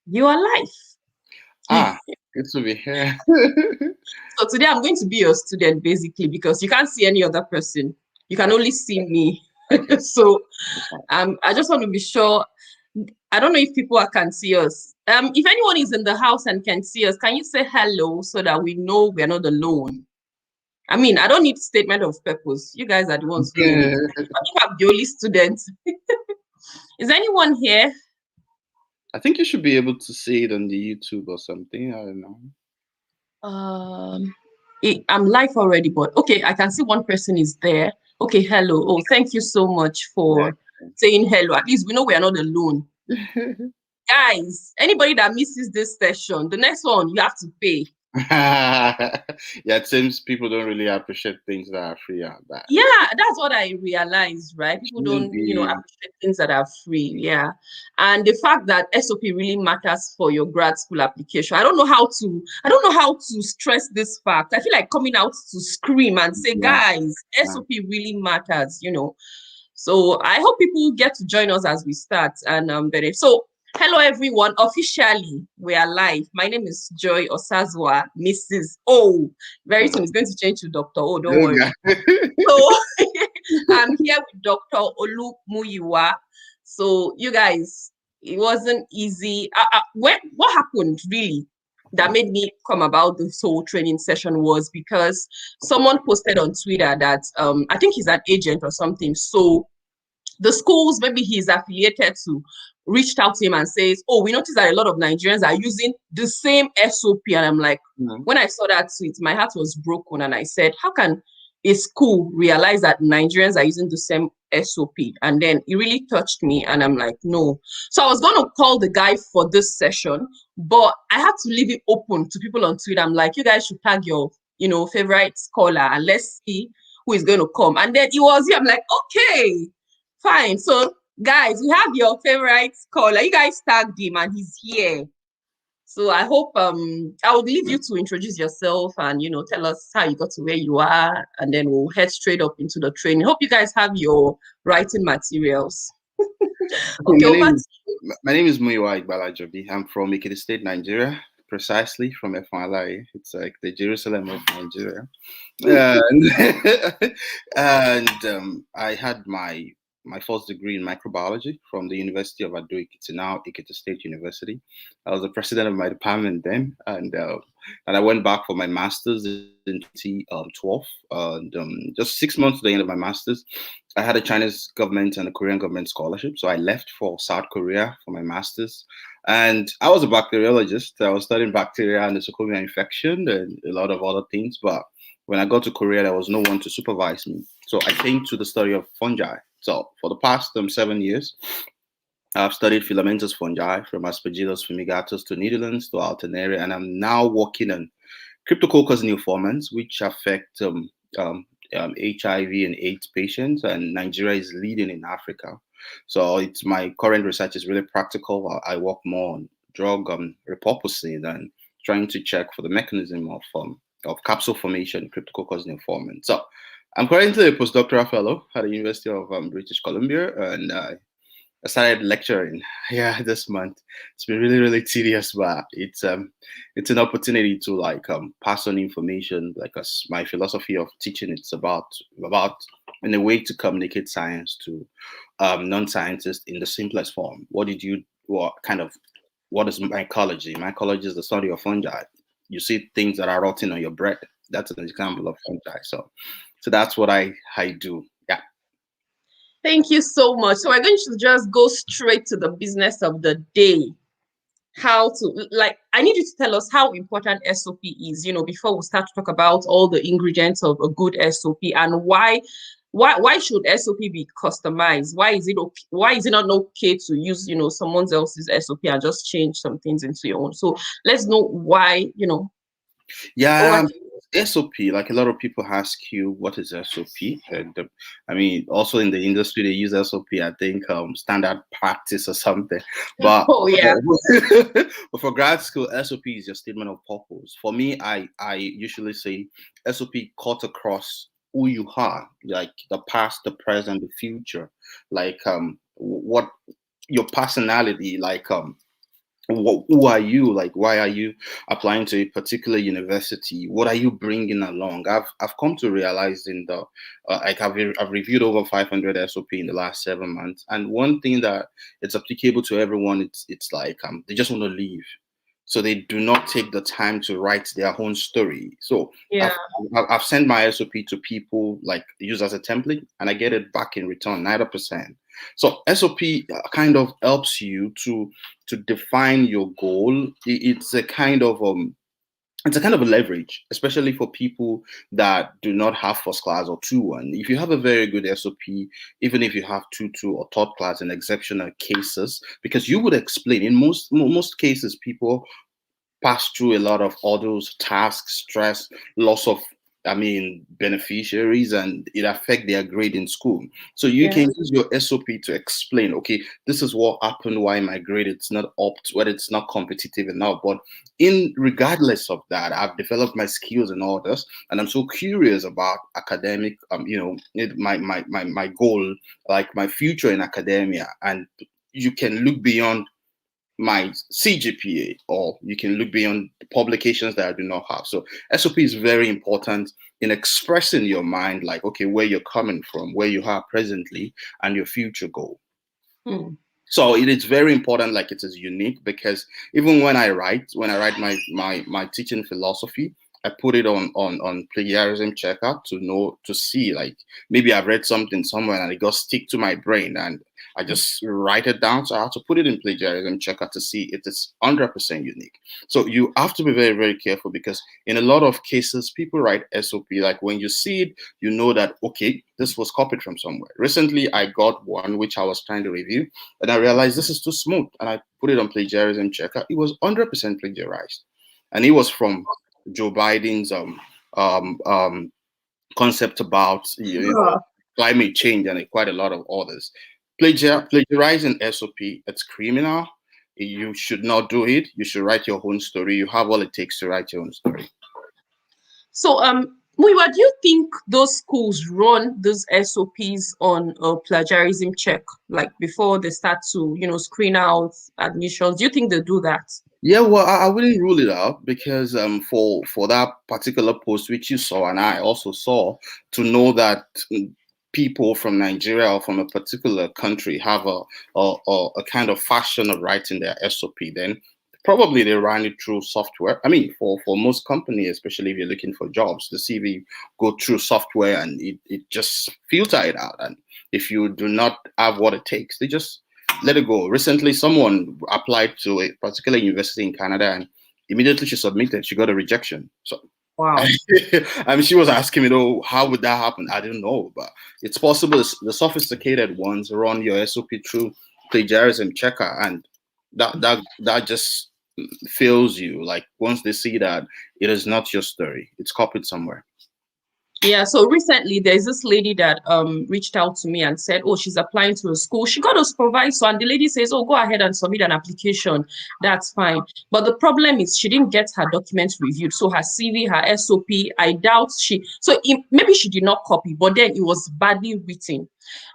You are live. Ah, good to be here. So today I'm going to be your student basically because you can't see any other person. You can Okay, only see me. okay. So That's fine. I just want to be sure. I don't know if people can see us. If anyone is in the house and can see us, can you say hello so that we know we're not alone? I mean, I don't need statement of purpose. You guys are the ones who need it. Yeah. But if I'm the only student, is anyone here? I think you should be able to see it on the YouTube or something. I don't know. Um, I'm live already, but okay, I can see one person is there. Okay, hello. Oh, thank you so much Yeah. for saying hello. At least we know we are not alone. Guys, anybody that misses this session, the next one you have to pay. Yeah, it seems people don't really appreciate things that are free out there. Yeah, that's what I realized, right? People Shouldn't don't, be. appreciate things that are free. Yeah. And the fact that SOP really matters for your grad school application. I don't know how to stress this fact. I feel like coming out to scream and say, Yeah. guys, Yeah. SOP really matters. So I hope people get to join us as we start. And so hello everyone. Officially, we are live. My name is Joy Osazwa, Mrs. O. Very soon it's going to change to Dr. O, don't worry. Okay. So I'm here with Dr. Olu Muyiwa. So you guys, it wasn't easy. What happened really that made me come about this whole training session was because someone posted on Twitter that I think he's an agent or something. So the schools maybe he's affiliated to reached out to him and says, "Oh, we noticed that a lot of Nigerians are using the same SOP." And I'm like, Mhm. when I saw that tweet, my heart was broken, and I said, "How can a school realize that Nigerians are using the same SOP?" And then it really touched me, and I'm like, no. So I was going to call the guy for this session, but I had to leave it open to people on Twitter. I'm like, you guys should tag your, favorite scholar, and let's see who is going to come. And then it was here. I'm like, okay, fine. So, guys, we have your favorite scholar. You guys tagged him, and he's here. So I hope I will leave you to introduce yourself and tell us how you got to where you are, and then we'll head straight up into the training. Hope you guys have your writing materials. Okay, Okay, over to you. my name is Muyiwa Igbalajobi. I'm from Ekiti State, Nigeria, precisely from Efonlaye. It's like the Jerusalem of Nigeria. And, and I had my first degree in microbiology from the University of Ado Ekiti, now Ekiti State University. I was the president of my department then, and I went back for my master's in 2012. And just 6 months to the end of my master's, I had a Chinese government and a Korean government scholarship, so I left for South Korea for my master's. And I was a bacteriologist. I was studying bacteria and the nosocomial infection and a lot of other things, but when I got to Korea, there was no one to supervise me. So I came to the study of fungi. So for the past 7 years, I've studied filamentous fungi from Aspergillus fumigatus to Netherlands to Alternaria, and I'm now working on Cryptococcus neoformans, which affect HIV and AIDS patients, and Nigeria is leading in Africa. So it's my current research is really practical. I work more on drug repurposing and trying to check for the mechanism of capsule formation, Cryptococcus neoformans. So I'm currently a postdoctoral fellow at the University of British Columbia, and I started lecturing this month. It's been really really tedious, but it's an opportunity to like pass on information. Like my philosophy of teaching, it's about in a way to communicate science to non-scientists in the simplest form. What is mycology? Mycology is the study of fungi. You see things that are rotting on your bread. That's an example of fungi. So that's what I do. Yeah. Thank you so much. So we're going to just go straight to the business of the day. How to I need you to tell us how important SOP is, before we start to talk about all the ingredients of a good SOP and why should SOP be customized? Why is it not okay to use, someone else's SOP and just change some things into your own? So let's know why. Over Yeah, to you. SOP, like a lot of people ask you, what is SOP? And I mean, also in the industry, they use SOP, I think, standard practice or something. But, Oh yeah. but for grad school, SOP is your statement of purpose. For me, I usually say SOP cut across who you are, like the past, the present, the future, like what your personality, like who are you? Like, why are you applying to a particular university? What are you bringing along? I've come to realize in the like I've reviewed over 500 SOP in the last 7 months, and one thing that it's applicable to everyone, it's like they just want to leave, so they do not take the time to write their own story. So Yeah. I've sent my SOP to people like use as a template, and I get it back in return 90%. So SOP kind of helps you to define your goal. It's a kind of a leverage, especially for people that do not have first class or 2-1. If you have a very good SOP, even if you have 2-2 or third class in exceptional cases, because you would explain in most cases, people pass through a lot of hurdles, tasks, stress, loss of, beneficiaries, and it affect their grade in school. So you Yeah. can use your SOP to explain, okay, this is what happened, why my grade it's not up, whether it's not competitive enough. But in regardless of that, I've developed my skills and all this, and I'm so curious about academic, my goal, like my future in academia, and you can look beyond my CGPA, or you can look beyond publications that I do not have. So SOP is very important in expressing your mind, like, okay, where you're coming from, where you are presently, and your future goal. Hmm. So it is very important, like it is unique, because even when I write my teaching philosophy, I put it on plagiarism checker to see, like, maybe I've read something somewhere and it got stick to my brain, and I just write it down. So I have to put it in plagiarism checker to see it is 100% unique. So you have to be very, very careful, because in a lot of cases, people write SOP, like when you see it, you know that, okay, this was copied from somewhere. Recently, I got one which I was trying to review, and I realized this is too smooth. And I put it on plagiarism checker. It was 100% plagiarized. And it was from Joe Biden's concept about climate change and quite a lot of others. Plagiarizing SOP, it's criminal. You should not do it. You should write your own story. You have all it takes to write your own story. So, Muyiwa, do you think those schools run those SOPs on a plagiarism check, like before they start to, screen out admissions? Do you think they do that? Yeah, well, I wouldn't rule it out, because for that particular post which you saw and I also saw, to know that people from Nigeria or from a particular country have a kind of fashion of writing their SOP, then probably they run it through software. I mean, for most companies, especially if you're looking for jobs, the CV go through software, and it just filter it out. And if you do not have what it takes, they just let it go. Recently, someone applied to a particular university in Canada, and immediately she submitted, she got a rejection. So Wow. I mean, she was asking me, "Oh, how would that happen?" I don't know, but it's possible. The sophisticated ones run your SOP through plagiarism checker, and that just fails you. Like, once they see that it is not your story, it's copied somewhere. Yeah, so recently there's this lady that reached out to me and said, oh, she's applying to a school. She got a supervisor, and the lady says, oh, go ahead and submit an application. That's fine. But the problem is she didn't get her documents reviewed. So her CV, her SOP, I doubt maybe she did not copy, but then it was badly written.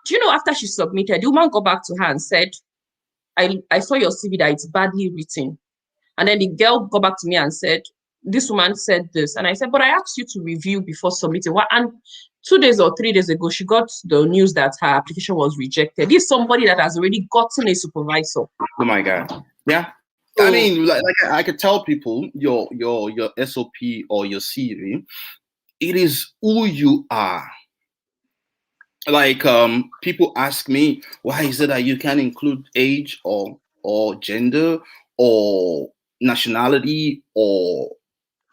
Do you know, after she submitted, the woman got back to her and said, I saw your CV that it's badly written. And then the girl got back to me and said, this woman said this. And I said, but I asked you to review before submitting. And 2 days or 3 days ago, she got the news that her application was rejected. This is somebody that has already gotten a supervisor. Oh my God. Yeah. I So, mean, like I could tell people your SOP or your CV, it is who you are. Like, people ask me, why is it that you can include age or gender or nationality or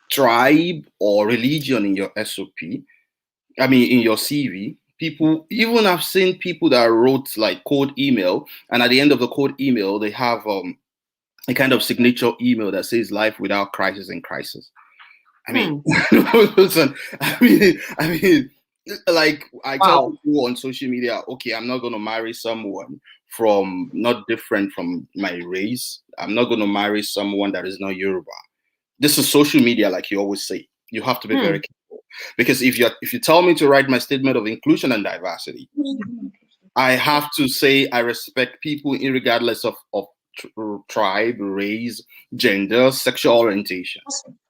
tribe or religion in your SOP? I mean, in your CV. People, even I've seen people that wrote like cold email, and at the end of the cold email, they have a kind of signature email that says "life without crisis and crisis." I mean, listen, I mean, like I tell wow. people on social media, okay, I'm not going to marry someone from not different from my race. I'm not going to marry someone that is not Yoruba. This is social media, like you always say. You have to be very careful, because if you tell me to write my statement of inclusion and diversity, I have to say I respect people regardless of tribe, race, gender, sexual orientation.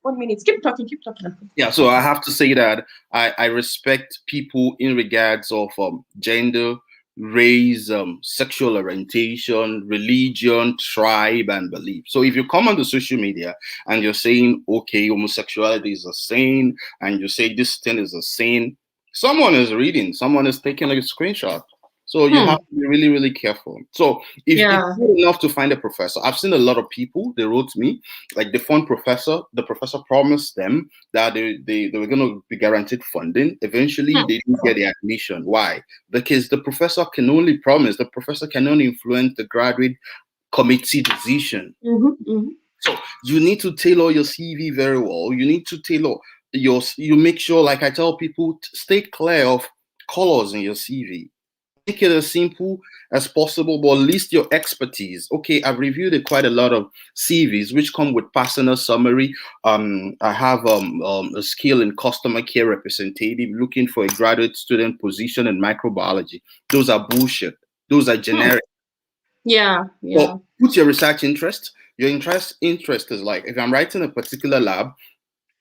1 minute. Keep talking. Keep talking. Yeah, so I have to say that I respect people in regards of gender, race, sexual orientation, religion, tribe, and belief. So if you come on the social media and you're saying, okay, homosexuality is a sin, and you say this thing is a sin, someone is reading, someone is taking a screenshot. So you have to be really, really careful. So if it's good enough to find a professor, I've seen a lot of people, they wrote me, like the professor promised them that they were going to be guaranteed funding. Eventually, they didn't get the admission. Why? Because the professor can only promise, the professor can only influence the graduate committee decision. So you need to tailor your CV very well. You need to tailor you make sure, like I tell people, stay clear of colors in your CV. Make it as simple as possible, but list your expertise. Okay, I've reviewed quite a lot of CVs which come with personal summary. I have a skill in customer care representative, looking for a graduate student position in microbiology. Those are bullshit. Those are generic. So put your research interest. Your interest is like, if I'm writing a particular lab,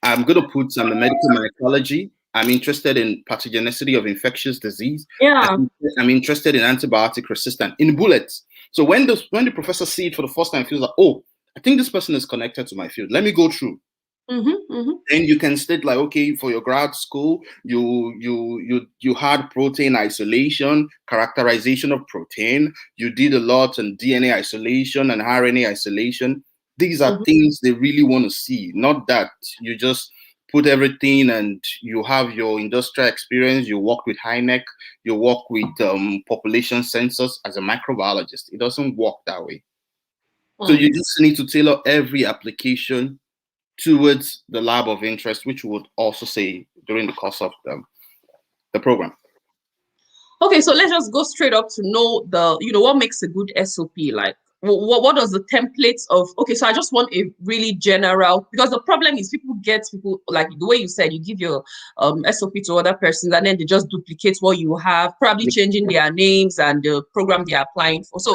I'm going to put some medical mycology. I'm interested in pathogenicity of infectious disease. I'm interested in antibiotic resistance in bullets. So when the professor sees it for the first time, feels like, oh, I think this person is connected to my field. Let me go through. Then you can state like, okay, for your grad school, you had protein isolation, characterization of protein. You did a lot on DNA isolation and RNA isolation. These are things they really want to see, not that you just put everything and you have your industrial experience, you work with HINEC, you work with population census as a microbiologist. It doesn't work that way. So you just need to tailor every application towards the lab of interest, which we would also say during the course of the program. Okay, so let's just go straight up to know what makes a good SOP. Like, what does the templates of? Okay, so I just want a really general, because the problem is people like the way you said, you give your SOP to other persons and then they just duplicate what you have, probably changing their names and the program they're applying for. So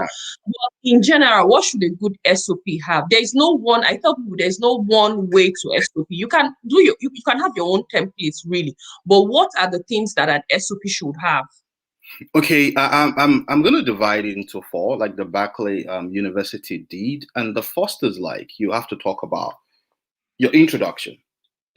in general, what should a good SOP have? There's no one, I tell people there's no one way to SOP. You can you can have your own templates really, but what are the things that an SOP should have? Okay, I'm going to divide it into four, like the Berkeley University did. And the first is like, you have to talk about your introduction.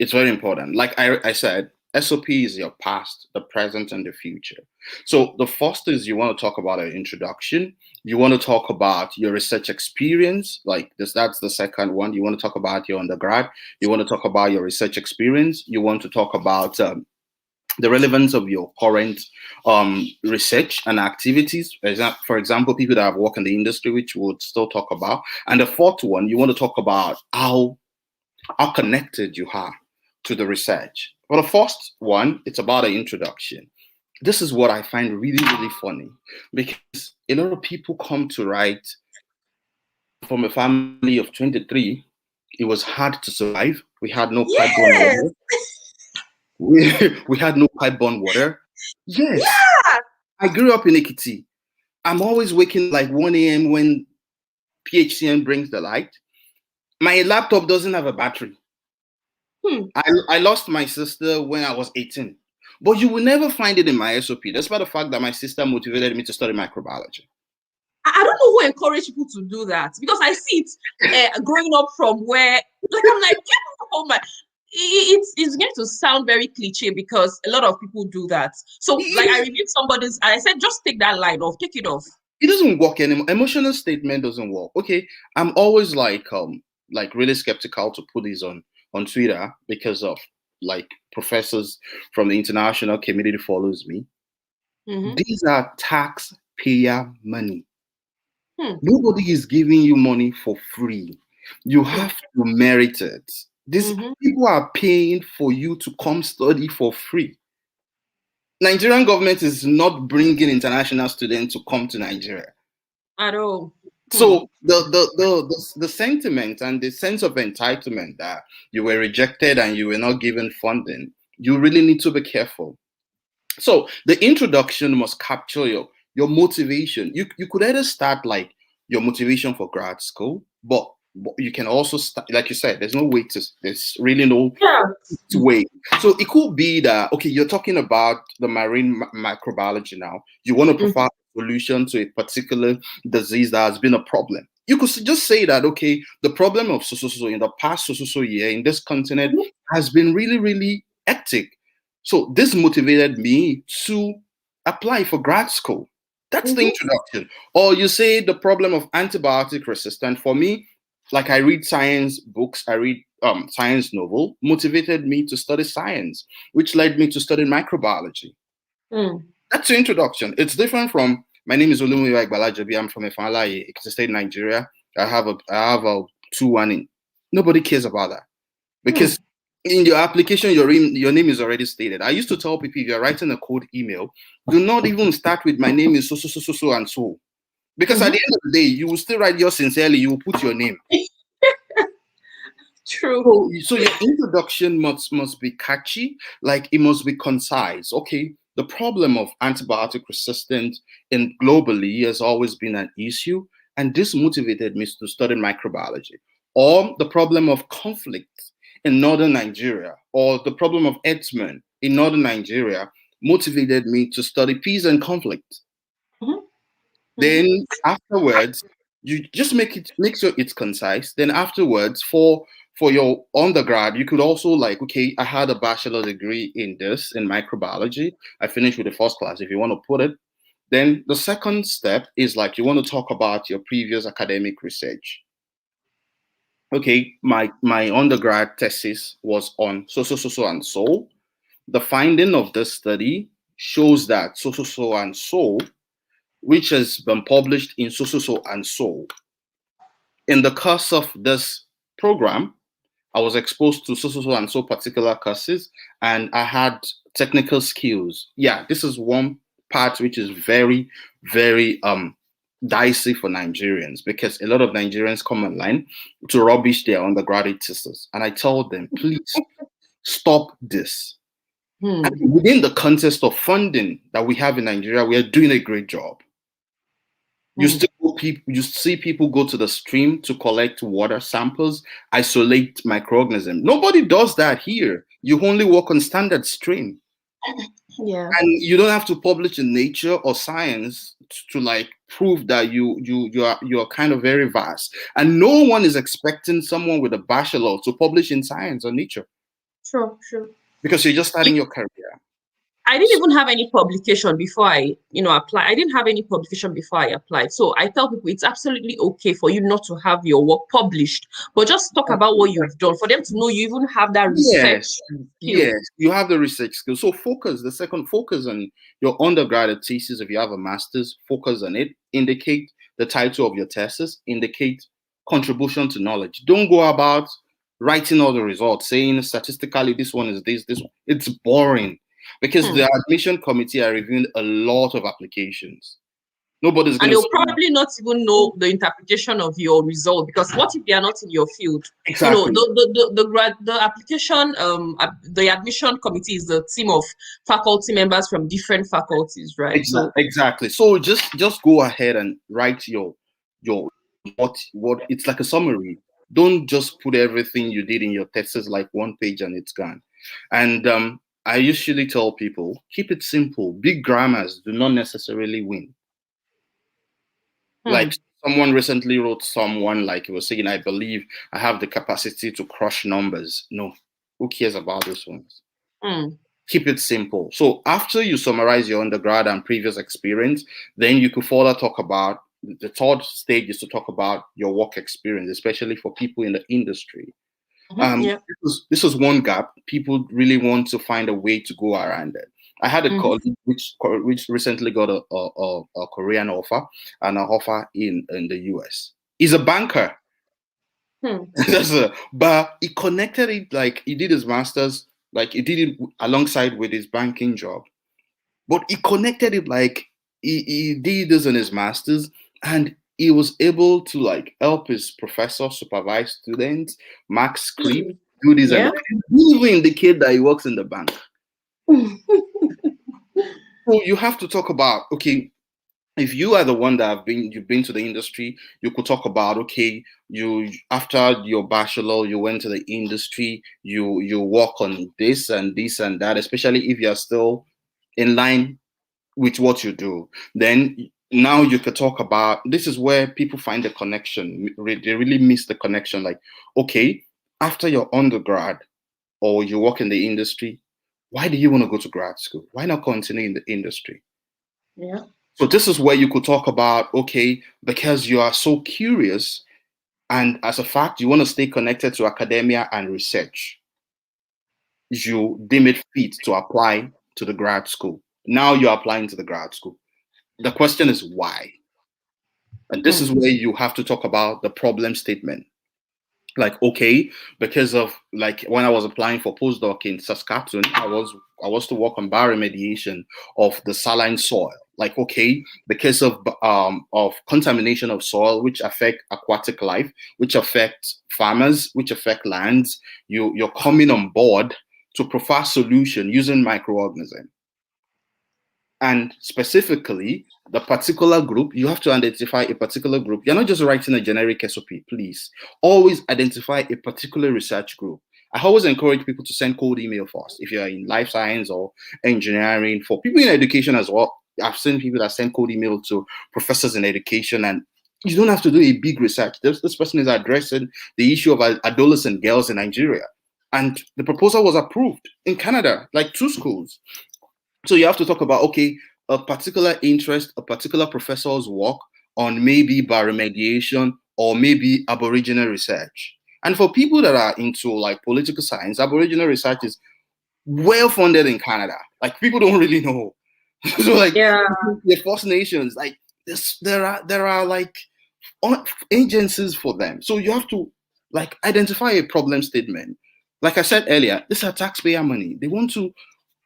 It's very important. Like I said, SOP is your past, the present, and the future. So the first is you want to talk about an introduction. You want to talk about your research experience. Like this, that's the second one. You want to talk about your undergrad. You want to talk about your research experience. You want to talk about the relevance of your current research and activities. For example, people that have worked in the industry, which we'll still talk about. And the fourth one, you want to talk about how connected you are to the research. Well, the first one, it's about an introduction. This is what I find really, really funny, because a lot of people come to write from a family of 23. It was hard to survive. We had no pipe-borne water. We had no pipe-borne water. Yes. Yeah. I grew up in Ekiti. I'm always waking like 1 a.m. when PHCN brings the light. My laptop doesn't have a battery. I lost my sister when I was 18. But you will never find it in my SOP, despite the fact that my sister motivated me to study microbiology. I don't know who encouraged people to do that, because I see it growing up from where, like, I'm like, oh my, it's going to sound very cliche because a lot of people do that. So, like, I reviewed somebody's, and I said, just take that line off, take it off. It doesn't work anymore. Emotional statement doesn't work. Okay, I'm always like really skeptical to put these on Twitter because of like professors from the international community follows me. These are taxpayer money. Nobody is giving you money for free. You have to merit it. These people are paying for you to come study for free. Nigerian government is not bringing international students to come to Nigeria at all. So the sentiment and the sense of entitlement that you were rejected and you were not given funding, you really need to be careful. So the introduction must capture your motivation. You could either start like your motivation for grad school, but you can also start, like you said, there's no way to, there's really no way. So it could be that, okay, you're talking about the marine microbiology now. You want to provide a solution to a particular disease that has been a problem. You could just say that, okay, the problem of so in the past so year in this continent has been really, really hectic. So this motivated me to apply for grad school. That's the introduction. Or you say the problem of antibiotic resistance. For me, like I read science books, I read science novel, motivated me to study science, which led me to study microbiology. That's the introduction. It's different from, my name is Muyiwa. I'm from Efala, State, Nigeria. I have a 2-1 in. Nobody cares about that because in your application, your name is already stated. I used to tell people, if you're writing a cold email, do not even start with my name is so and so. Because at the end of the day, you will still write yours sincerely, you will put your name. True. So your introduction must be catchy, like it must be concise. Okay, the problem of antibiotic resistance in globally has always been an issue, and this motivated me to study microbiology. Or the problem of conflict in northern Nigeria, or the problem of herdsmen in northern Nigeria motivated me to study peace and conflict. Then afterwards, you just make sure it's concise. Then afterwards, for your undergrad, you could also like, okay, I had a bachelor degree in this, in microbiology. I finished with the first class, if you want to put it. Then the second step is like, you want to talk about your previous academic research. Okay, my undergrad thesis was on so and so. The finding of this study shows that so and so, which has been published in so and so. In the course of this program, I was exposed to so and so particular courses, and I had technical skills. Yeah, this is one part which is very, very dicey for Nigerians, because a lot of Nigerians come online to rubbish their undergraduate thesis. And I told them, please stop this. And within the context of funding that we have in Nigeria, we are doing a great job. You see people go to the stream to collect water samples, isolate microorganisms. Nobody does that here. You only work on standard stream. Yeah. And you don't have to publish in Nature or Science to like prove that you are kind of very vast. And no one is expecting someone with a bachelor to publish in Science or Nature. Sure. Because you're just starting your career. I didn't even have any publication before I, apply. I didn't have any publication before I applied. So I tell people it's absolutely okay for you not to have your work published, but just talk about what you've done for them to know you even have that research skill. Yes, you have the research skill. So focus on your undergraduate thesis. If you have a master's, focus on it. Indicate the title of your thesis. Indicate contribution to knowledge. Don't go about writing all the results, saying statistically this one is this one. It's boring. Because the admission committee are reviewing a lot of applications. Nobody's going to. And they'll probably not even know the interpretation of your result, because what if they are not in your field? Exactly. The application, the admission committee is the team of faculty members from different faculties, right? Exactly. So just go ahead and write your what it's like a summary. Don't just put everything you did in your thesis like one page and it's gone. And I usually tell people, keep it simple. Big grammars do not necessarily win. Like someone recently wrote someone like he was saying, I believe I have the capacity to crush numbers. No, who cares about those ones? Keep it simple. So after you summarize your undergrad and previous experience, then you could further talk about the third stage is to talk about your work experience, especially for people in the industry. This is one gap. People really want to find a way to go around it. I had a colleague which recently got a Korean offer and an offer in the US. He's a banker. But he connected it, like he did his master's, like he did it alongside with his banking job. But he connected it like he did this in his master's, and he was able to like help his professor supervise students, mark script, do this, and even indicate that he works in the bank. So you have to talk about, okay, if you are the one that you've been to the industry, you could talk about, okay, you after your bachelor, you went to the industry, you work on this and this and that, especially if you're still in line with what you do. Then now you could talk about, this is where people find the connection. They really miss the connection. Like, okay, after your undergrad or you work in the industry, why do you want to go to grad school? Why not continue in the industry? Yeah. So this is where you could talk about, okay, because you are so curious, and as a fact, you want to stay connected to academia and research, you deem it fit to apply to the grad school. Now you're applying to the grad school. The question is why? And this is Hmm. where you have to talk about the problem statement. Like, okay, because of, like, when I was applying for postdoc in Saskatoon, I was to work on bioremediation of the saline soil. Like, okay, because of contamination of soil, which affect aquatic life, which affect farmers, which affect lands, you're coming on board to provide solution using microorganism. And specifically, the particular group, you have to identify a particular group. You're not just writing a generic SOP, please. Always identify a particular research group. I always encourage people to send cold email first. If you're in life science or engineering, for people in education as well, I've seen people that send cold email to professors in education, and you don't have to do a big research. This person is addressing the issue of adolescent girls in Nigeria. And the proposal was approved in Canada, like 2 schools. So you have to talk about, okay, a particular interest, a particular professor's work on maybe bioremediation or maybe Aboriginal research. And for people that are into like political science, Aboriginal research is well funded in Canada. Like, people don't really know. So like, Yeah. the First Nations, like this, there are like agencies for them. So you have to like identify a problem statement. Like I said earlier, these are taxpayer money. They want to,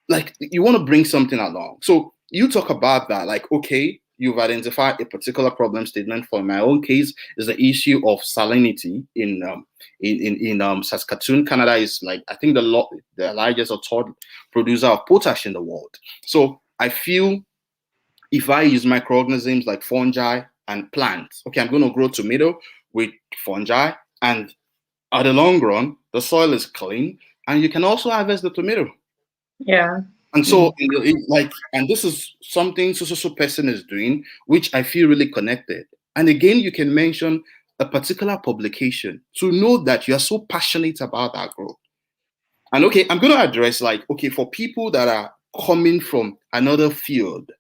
like, you want to bring something along. So you talk about that, like, okay, you've identified a particular problem statement. For my own case, is the issue of salinity in Saskatoon. Canada is, like, I think the largest or third producer of potash in the world. So I feel if I use microorganisms like fungi and plants, okay, I'm going to grow tomato with fungi, and at the long run, the soil is clean, and you can also harvest the tomato. Yeah. And Hmm. so, like, and this is something so person is doing, which I feel really connected. And again, you can mention a particular publication to know that you are so passionate about that growth. And okay, I'm going to address, like, okay, for people that are coming from another field,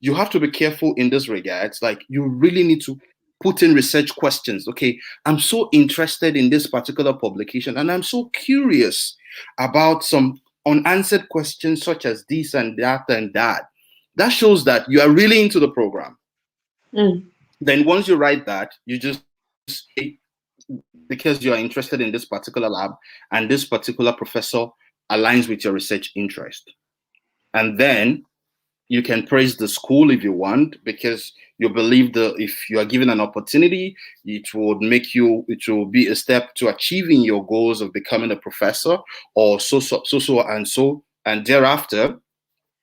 you have to be careful in this regards. Like, you really need to put in research questions. Okay, I'm so interested in this particular publication, and I'm so curious about some unanswered questions such as this and that and that. That shows that you are really into the program. Hmm. Then once you write that, you just because you are interested in this particular lab and this particular professor aligns with your research interest. And then you can praise the school if you want, because you believe that if you are given an opportunity, it will be a step to achieving your goals of becoming a professor, or so. And thereafter,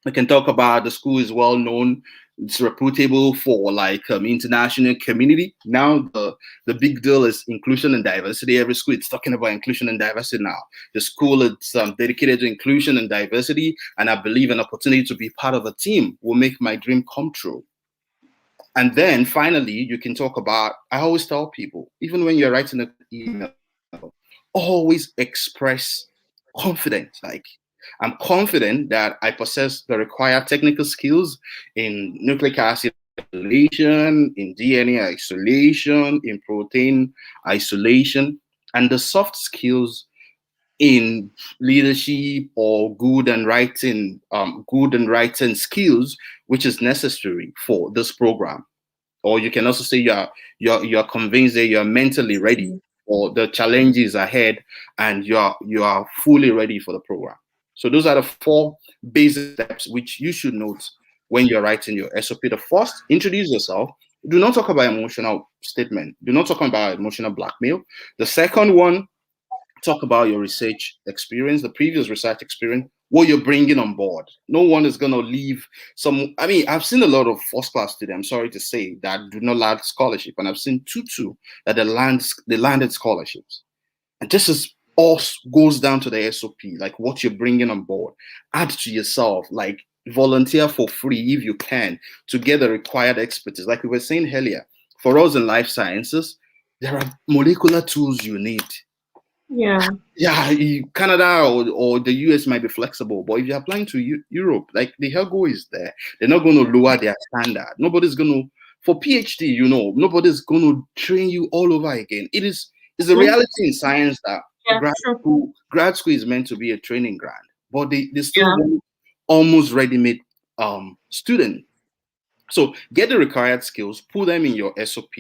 we can talk about the school is well known. It's reputable for like international community. Now the big deal is inclusion and diversity. Every school is talking about inclusion and diversity now. The school is dedicated to inclusion and diversity, and I believe an opportunity to be part of a team will make my dream come true. And then finally, you can talk about. I always tell people, even when you're writing an email, always express confidence. Like, I'm confident that I possess the required technical skills in nucleic acid isolation, in DNA isolation, in protein isolation, and the soft skills in leadership or good and writing skills, which is necessary for this program. Or you can also say you're convinced that you're mentally ready for the challenges ahead, and you are fully ready for the program. So those are the 4 basic steps which you should note when you're writing your SOP. The first, introduce yourself. Do not talk about emotional statement. Do not talk about emotional blackmail. The second one, talk about your research experience, the previous research experience, what you're bringing on board. No one is going to leave some. I mean, I've seen a lot of first class students, sorry to say, that do not land scholarship. And I've seen two that they landed scholarships. And this is all goes down to the SOP, like what you're bringing on board. Add to yourself, like volunteer for free if you can to get the required expertise. Like we were saying earlier, for us in life sciences, there are molecular tools you need. Yeah. Yeah, Canada or the US might be flexible, but if you're applying to Europe, like the Helgo is there, they're not going to lower their standard. Nobody's going to, for PhD, you know, nobody's going to train you all over again. It's the reality in science that grad school is meant to be a training ground, but they still want almost ready-made student. So get the required skills, put them in your SOP.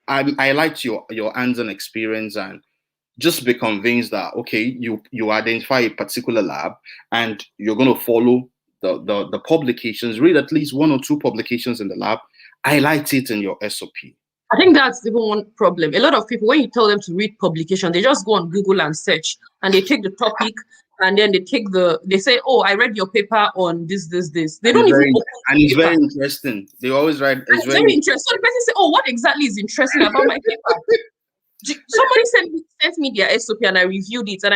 I liked your hands-on experience, and just be convinced that okay, you identify a particular lab and you're going to follow the publications, read at least 1 or 2 publications in the lab, highlight it in your SOP. I think that's even one problem. A lot of people, when you tell them to read publication, they just go on Google and search, and they take the topic, and then they say, oh, I read your paper on this. They don't even open and it's very interesting. They always write, it's very interesting. So the person say, oh, what exactly is interesting about my paper? Somebody sent me their SOP and I reviewed it, and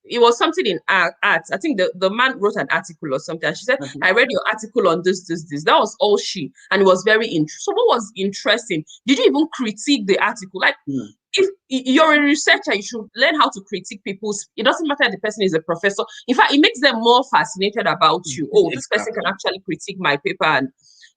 it was something in art. I think the man wrote an article or something, and she said, I read your article on this. That was all and it was very interesting. So what was interesting? Did you even critique the article? Like, if you're a researcher, you should learn how to critique people's. It doesn't matter if the person is a professor. In fact, it makes them more fascinated about you. Oh, this person can actually critique my paper, and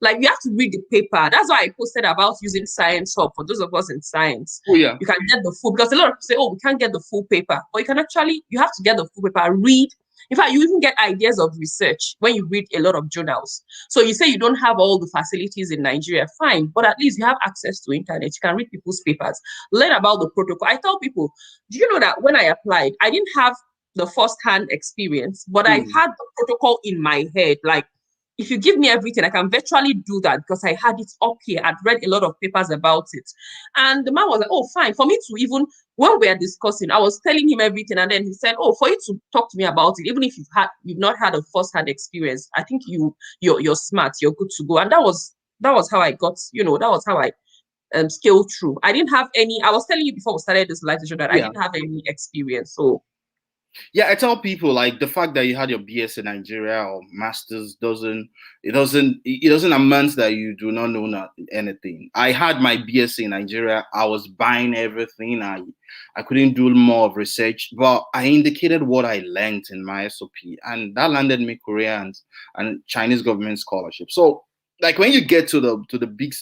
like you have to read the paper. That's why I posted about using Science Hub for those of us in science. Oh yeah, you can get the full, because a lot of people say, oh, we can't get the full paper, but you have to get the full paper. Read. In fact, you even get ideas of research when you read a lot of journals. So you say you don't have all the facilities in Nigeria, fine, but at least you have access to internet. You can read people's papers, learn about the protocol. I tell people, do you know that when I applied, I didn't have the first-hand experience, but I had the protocol in my head. Like, if you give me everything, I can virtually do that because I had it up here. I'd read a lot of papers about it. And the man was like, oh, fine. For me to even, when we are discussing, I was telling him everything. And then he said, oh, for you to talk to me about it, even if you've not had a first-hand experience, I think you're smart, you're good to go. And that was how I got, that was how I scaled through. I didn't have any, I was telling you before we started this live session that I didn't have any experience. So yeah, I tell people like the fact that you had your BS in Nigeria or masters doesn't amount that you do not know anything. I had my BS in Nigeria. I was buying everything. I couldn't do more of research, but I indicated what I learned in my SOP, and that landed me Korean and Chinese government scholarship. So like when you get to the big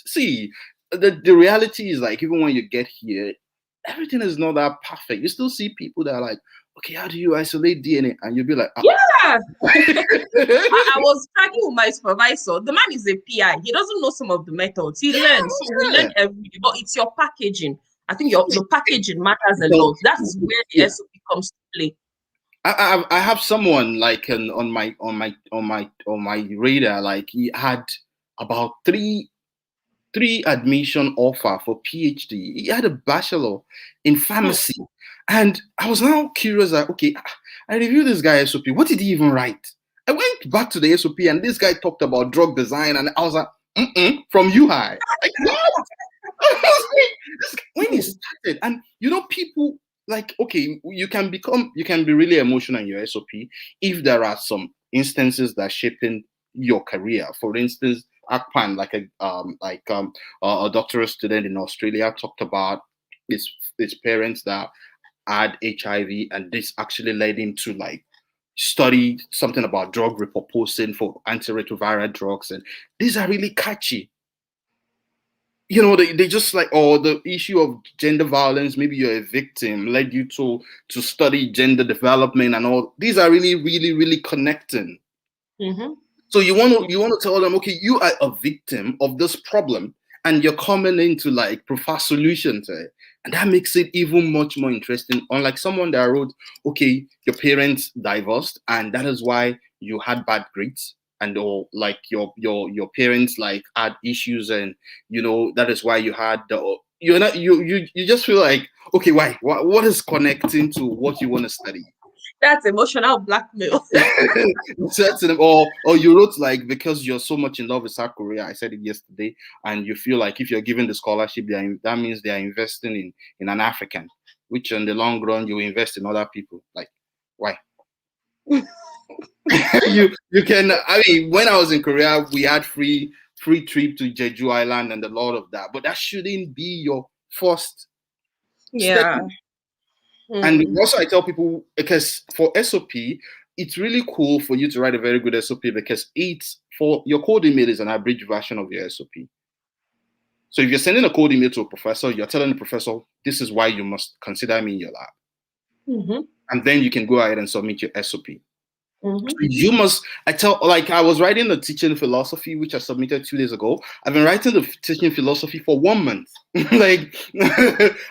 the reality is like even when you get here, everything is not that perfect. You still see people that are like, okay, how do you isolate DNA? And you'll be like, yeah. I was talking with my supervisor. The man is a PI. He doesn't know some of the methods. He learns. So we learn every day. But it's your packaging. I think the packaging matters a lot. That is where the SOP comes to play. I have someone like on my radar. Like he had about three admission offer for PhD. He had a bachelor in pharmacy. And I was now curious, like, okay, I reviewed this guy SOP. What did he even write? I went back to the SOP and this guy talked about drug design, and I was like, from UI. Like, what? When he started, and people like, okay, you can be really emotional in your SOP if there are some instances that shaping your career. For instance, Akpan, like a doctoral student in Australia, talked about his parents that had HIV, and this actually led him to like study something about drug repurposing for antiretroviral drugs, and these are really catchy. They just like, or the issue of gender violence, maybe you're a victim, led you to study gender development and all. These are really, really, really connecting. So you want to tell them, okay, you are a victim of this problem, and you're coming in to like provide solutions to it. And that makes it even much more interesting. Unlike someone that wrote, okay, your parents divorced, and that is why you had bad grades, and or like your parents like had issues, and that is why you had you just feel like, okay, why? What is connecting to what you want to study? That's emotional blackmail. Said to them, or you wrote like, because you're so much in love with South Korea, I said it yesterday, and you feel like if you're given the scholarship, that means they are investing in an African, which in the long run you invest in other people. Like, why? you can. I mean, when I was in Korea, we had free trip to Jeju Island and a lot of that, but that shouldn't be your first step. Yeah. And also, I tell people, because for SOP, it's really cool for you to write a very good SOP, because it's for your code email is an abridged version of your SOP. So if you're sending a code email to a professor, you're telling the professor, this is why you must consider me in your lab. And then you can go ahead and submit your SOP. You must, I was writing the teaching philosophy, which I submitted 2 days ago. I've been writing the teaching philosophy for 1 month. Like,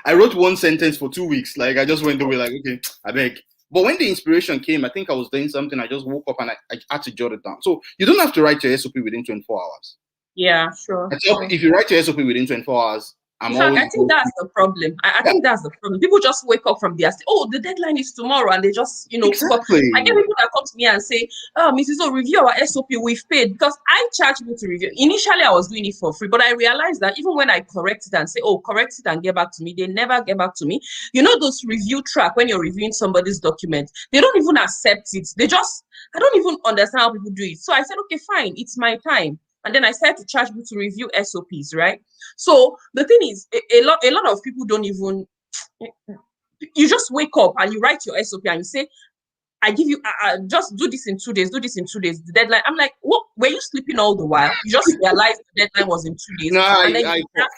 I wrote 1 sentence for 2 weeks. Like, I just went away, like, okay, I beg. But when the inspiration came, I think I was doing something. I just woke up and I had to jot it down. So you don't have to write your SOP within 24 hours. Yeah, sure. If you write your SOP within 24 hours, I think that's the problem. I think that's the problem. People just wake up from their the deadline is tomorrow, and they just, exactly. I get people that come to me and say, oh, Mrs. O, review our SOP, we've paid, because I charge people to review. Initially, I was doing it for free, but I realized that even when I correct it and say, oh, correct it and get back to me, they never get back to me. You know, those review track, when you're reviewing somebody's document, they don't even accept it. I don't even understand how people do it. So I said, okay, fine, it's my time. And then I started to charge people to review SOPs, right? So the thing is, a lot of people don't even, you just wake up and you write your SOP and you say, I give you, just do this in 2 days, do this in 2 days, the deadline. I'm like, what? Were you sleeping all the while? You just realized the deadline was in 2 days. No,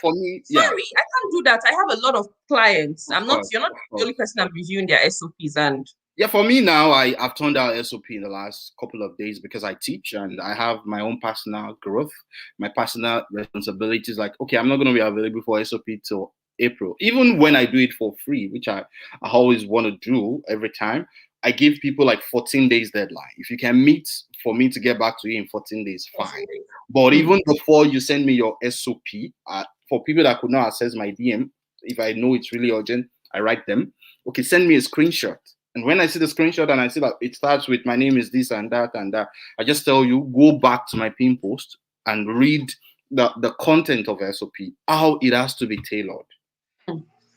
for me, sorry, I can't do that. I have a lot of clients. You're not the only person I'm reviewing their SOPs. And yeah, for me now, I've turned out SOP in the last couple of days because I teach and I have my own personal growth, my personal responsibilities. Like, okay, I'm not going to be available for SOP till April. Even when I do it for free, which I always want to do every time, I give people like 14 days deadline. If you can meet for me to get back to you in 14 days, fine. But even before you send me your SOP, for people that could not access my DM, if I know it's really urgent, I write them. Okay, send me a screenshot. And when I see the screenshot and I see that it starts with my name is this and that, I just tell you, go back to my pin post and read the content of SOP, how it has to be tailored.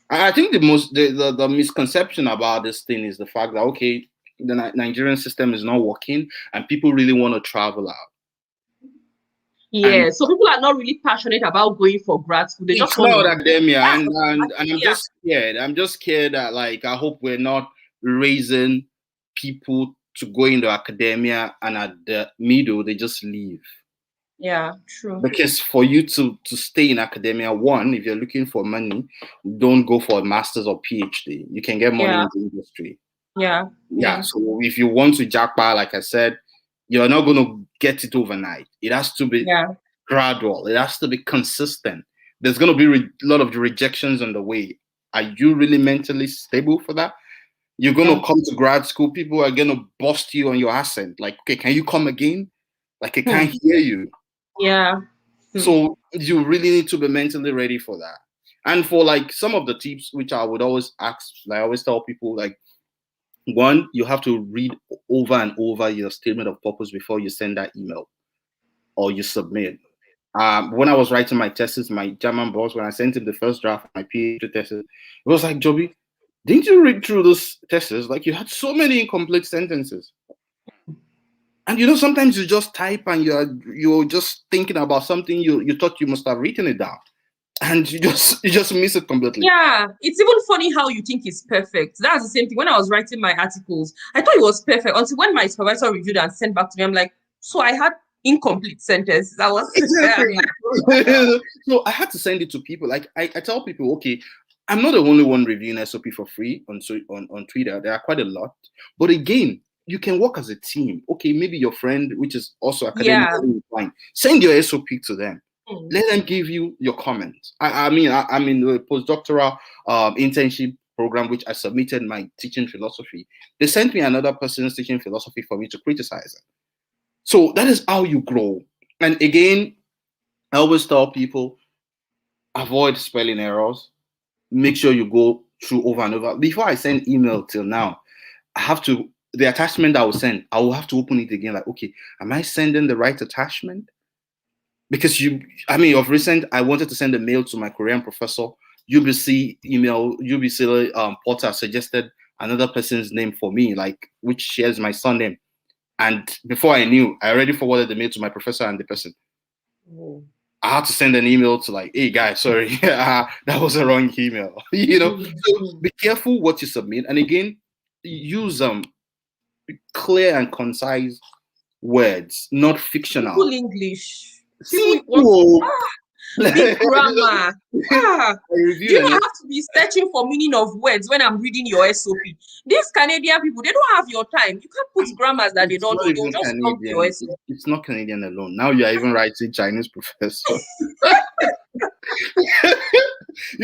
I think the misconception about this thing is the fact that, okay, the Nigerian system is not working and people really want to travel out. Yeah, so people are not really passionate about going for grad school. They just want to academia, and I'm just scared. I'm just scared that, like, I hope we're not raising people to go into academia and at the middle they just leave. Yeah, true. Because for you to stay in academia, one, if you're looking for money, don't go for a master's or PhD. You can get money in the industry. Yeah. So if you want to jackpot, like I said, you're not going to get it overnight. It has to be gradual. It has to be consistent. There's going to be a lot of rejections on the way. Are you really mentally stable for that? You're going to come to grad school. People are going to bust you on your accent. Like, okay, can you come again? Like, I can't hear you. Yeah. So you really need to be mentally ready for that. And for like some of the tips, which I would always ask, like I always tell people, like, one, you have to read over and over your statement of purpose before you send that email or you submit. When I was writing my thesis, my German boss, when I sent him the first draft of my PhD thesis, it was like, Joby, didn't you read through those thesis? Like, you had so many incomplete sentences. And sometimes you just type and you're just thinking about something you thought you must have written it down. And you just miss it completely. Yeah, it's even funny how you think it's perfect. That's the same thing. When I was writing my articles, I thought it was perfect until when my supervisor reviewed and sent back to me. I'm like, so I had incomplete sentences. I was So I had to send it to people. Like I tell people, okay, I'm not the only one reviewing SOP for free on Twitter. There are quite a lot. But again, you can work as a team. Okay, maybe your friend, which is also academically inclined, send your SOP to them. Let them give you your comments. I'm in the postdoctoral internship program, which I submitted my teaching philosophy. They sent me another person's teaching philosophy for me to criticize it. So that is how you grow. And again, I always tell people, avoid spelling errors. Make sure you go through over and over. Before I send email till now, I have to the attachment I will send, I will have to open it again. Like, okay, am I sending the right attachment? Because of recent, I wanted to send a mail to my Korean professor. UBC portal suggested another person's name for me, like which shares my surname. And before I knew, I already forwarded the mail to my professor and the person. Oh. I had to send an email to like, hey guys, sorry, that was a wrong email. So be careful what you submit, and again, use clear and concise words, not fictional. Simple English. People want Simple. big grammar. Do you I not have to be searching for meaning of words when I'm reading your SOP? These Canadian people, they don't have your time. You can't put grammars that they It's don't not know. They'll even just dump your Canadian. SOP. It's not Canadian alone. Now you are even writing Chinese professor.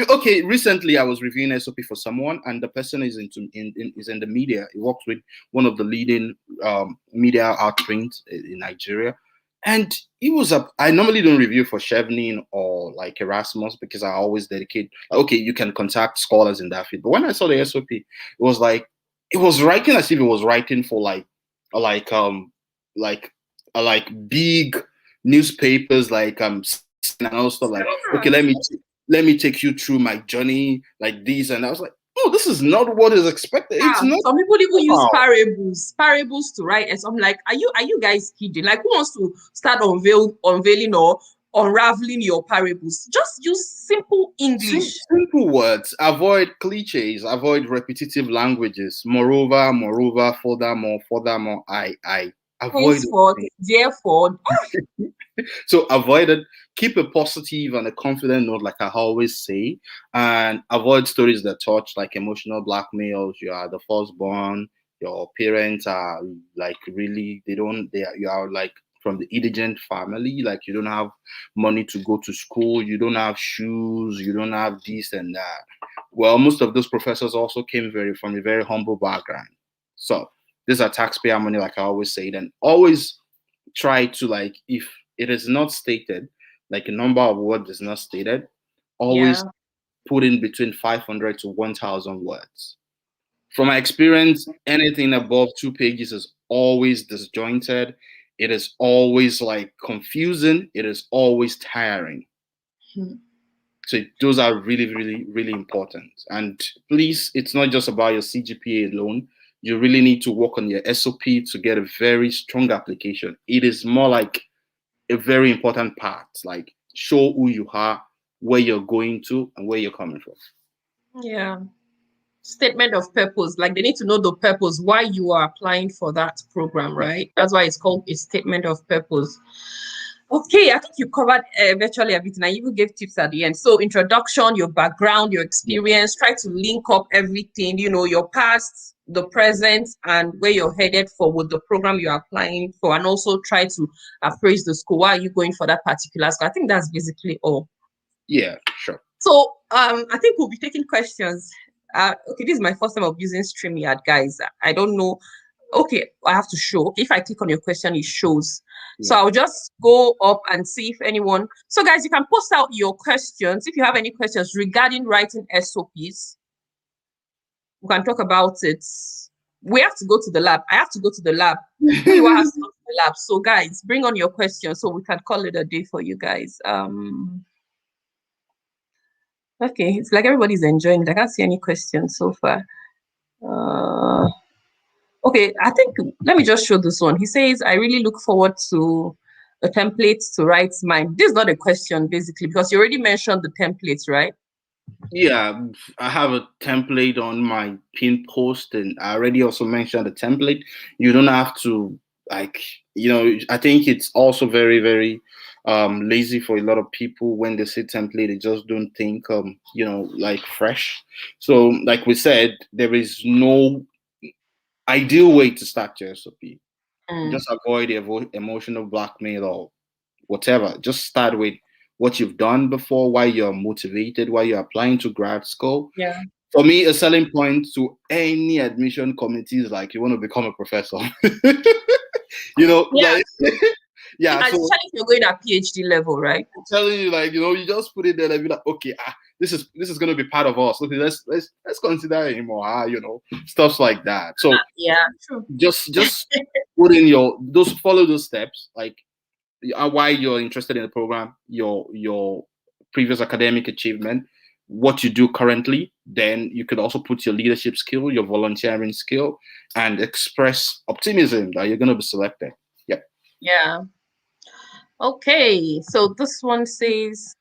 Okay, recently I was reviewing SOP for someone, and the person is in the media. He works with one of the leading media outprints in Nigeria. And he was up. I normally don't review for Chevening or like Erasmus because I always dedicate. Okay, you can contact scholars in that field. But when I saw the SOP, it was like it was writing as if it was writing for like big newspapers, like and all stuff. Like, okay, let me take you through my journey, like this. And I was like, oh, this is not what is expected. It's not. Some people even use parables to write, and so I'm like, are you guys kidding? Like, who wants to start unveiling or unraveling your parables? Just use simple English. Simple words. Avoid cliches. Avoid repetitive languages. Moreover, furthermore, I. Avoid Henceforth, therefore. So avoid it. Keep a positive and a confident note, like I always say, and avoid stories that touch like emotional blackmails. You are the firstborn. Your parents are like really you are like from the indigent family. Like you don't have money to go to school. You don't have shoes. You don't have this and that. Well, most of those professors also came from a very humble background. So these are taxpayer money, like I always say. Then always try to, like, if it is not stated, like a number of words is not stated, always put in between 500 to 1,000 words. From my experience, anything above 2 pages is always disjointed. It is always like confusing. It is always tiring. So those are really, really, really important. And please, it's not just about your CGPA alone. You really need to work on your SOP to get a very strong application. It is more like a very important part. Like, show who you are, where you're going to, and where you're coming from. Yeah. Statement of purpose. Like, they need to know the purpose, why you are applying for that program, right? That's why it's called a statement of purpose. Okay, I think you covered virtually everything. I even gave tips at the end. So introduction, your background, your experience, try to link up everything, your past, the present, and where you're headed for with the program you're applying for, and also try to appraise the school. Why are you going for that particular school? I think that's basically all. Yeah, sure. So I think we'll be taking questions. Okay, this is my first time of using StreamYard, guys. I don't know. Okay, I have to show. Okay, if I click on your question, it shows. Yeah. So I'll just go up and see if anyone. So guys, you can post out your questions. If you have any questions regarding writing SOPs, we can talk about it. We have to go to the lab. I have to go to the lab. Muyiwa has to go to the lab. So guys, bring on your questions so we can call it a day for you guys. Okay, it's like everybody's enjoying it. I can't see any questions so far. Okay, I think, let me just show this one. He says, I really look forward to a template to write mine. This is not a question, basically, because you already mentioned the templates, right? Yeah, I have a template on my pin post, and I already also mentioned the template. You don't have to, like, I think it's also very, very lazy for a lot of people. When they say template, they just don't think like fresh. So like we said, there is no ideal way to start your SOP. Just avoid emotional blackmail or whatever. Just start with what you've done before, why you're motivated, why you're applying to grad school. Yeah. For me, a selling point to any admission committee is like, you want to become a professor. Yeah. Yeah, And so especially if you're going at PhD level, right? I'm telling you, like, you just put it there and be like, okay, this is gonna be part of us. Okay, let's consider it more, stuff like that. So Yeah, true. just put in follow those steps, like why you're interested in the program, your previous academic achievement, what you do currently. Then you could also put your leadership skill, your volunteering skill, and express optimism that you're gonna be selected. Yeah. Yeah. Okay. So this one says,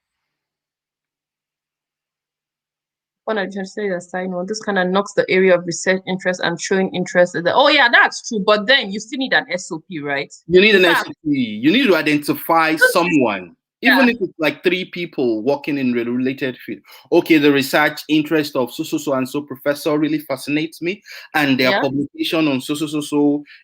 when I just say assign one, this kind of knocks the area of research interest and showing interest in the, oh yeah, that's true. But then you still need an SOP, right? You need In an fact, SOP. You need to identify someone, even yeah, if it's like three people working in a related field. Okay, the research interest of so and so professor really fascinates me, and their yeah. publication on so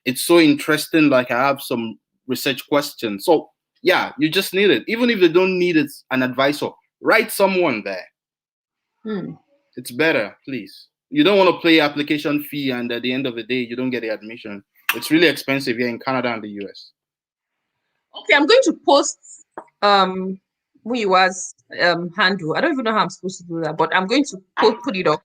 it's so interesting. Like I have some research questions. So yeah, you just need it. Even if they don't need it, an advisor, write someone there. Hmm. It's better, please. You don't want to pay application fee, and at the end of the day, you don't get the admission. It's really expensive here in Canada and the US. Okay, I'm going to post Muyiwa's handle. I don't even know how I'm supposed to do that, but I'm going to put it up.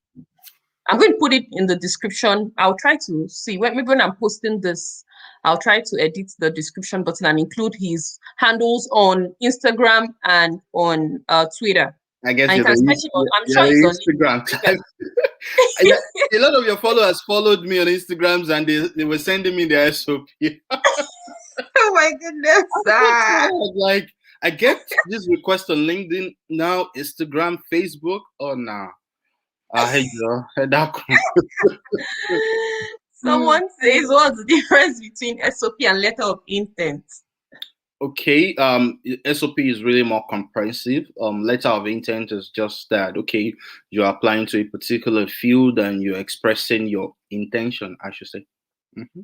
I'm going to put it in the description. I'll try to see maybe when I'm posting this, I'll try to edit the description button and include his handles on Instagram and on Twitter. I guess And you you're can search him on, I'm sure he's the on Instagram LinkedIn. type. A lot of your followers followed me on Instagrams and they were sending me their SOP. Oh my goodness. Like, I get this request on LinkedIn now, Instagram, Facebook. Oh, no. Hey, girl. Someone says, what's the difference between SOP and letter of intent? Okay, SOP is really more comprehensive. Letter of intent is just that, okay, you're applying to a particular field and you're expressing your intention, I should say. Mm-hmm.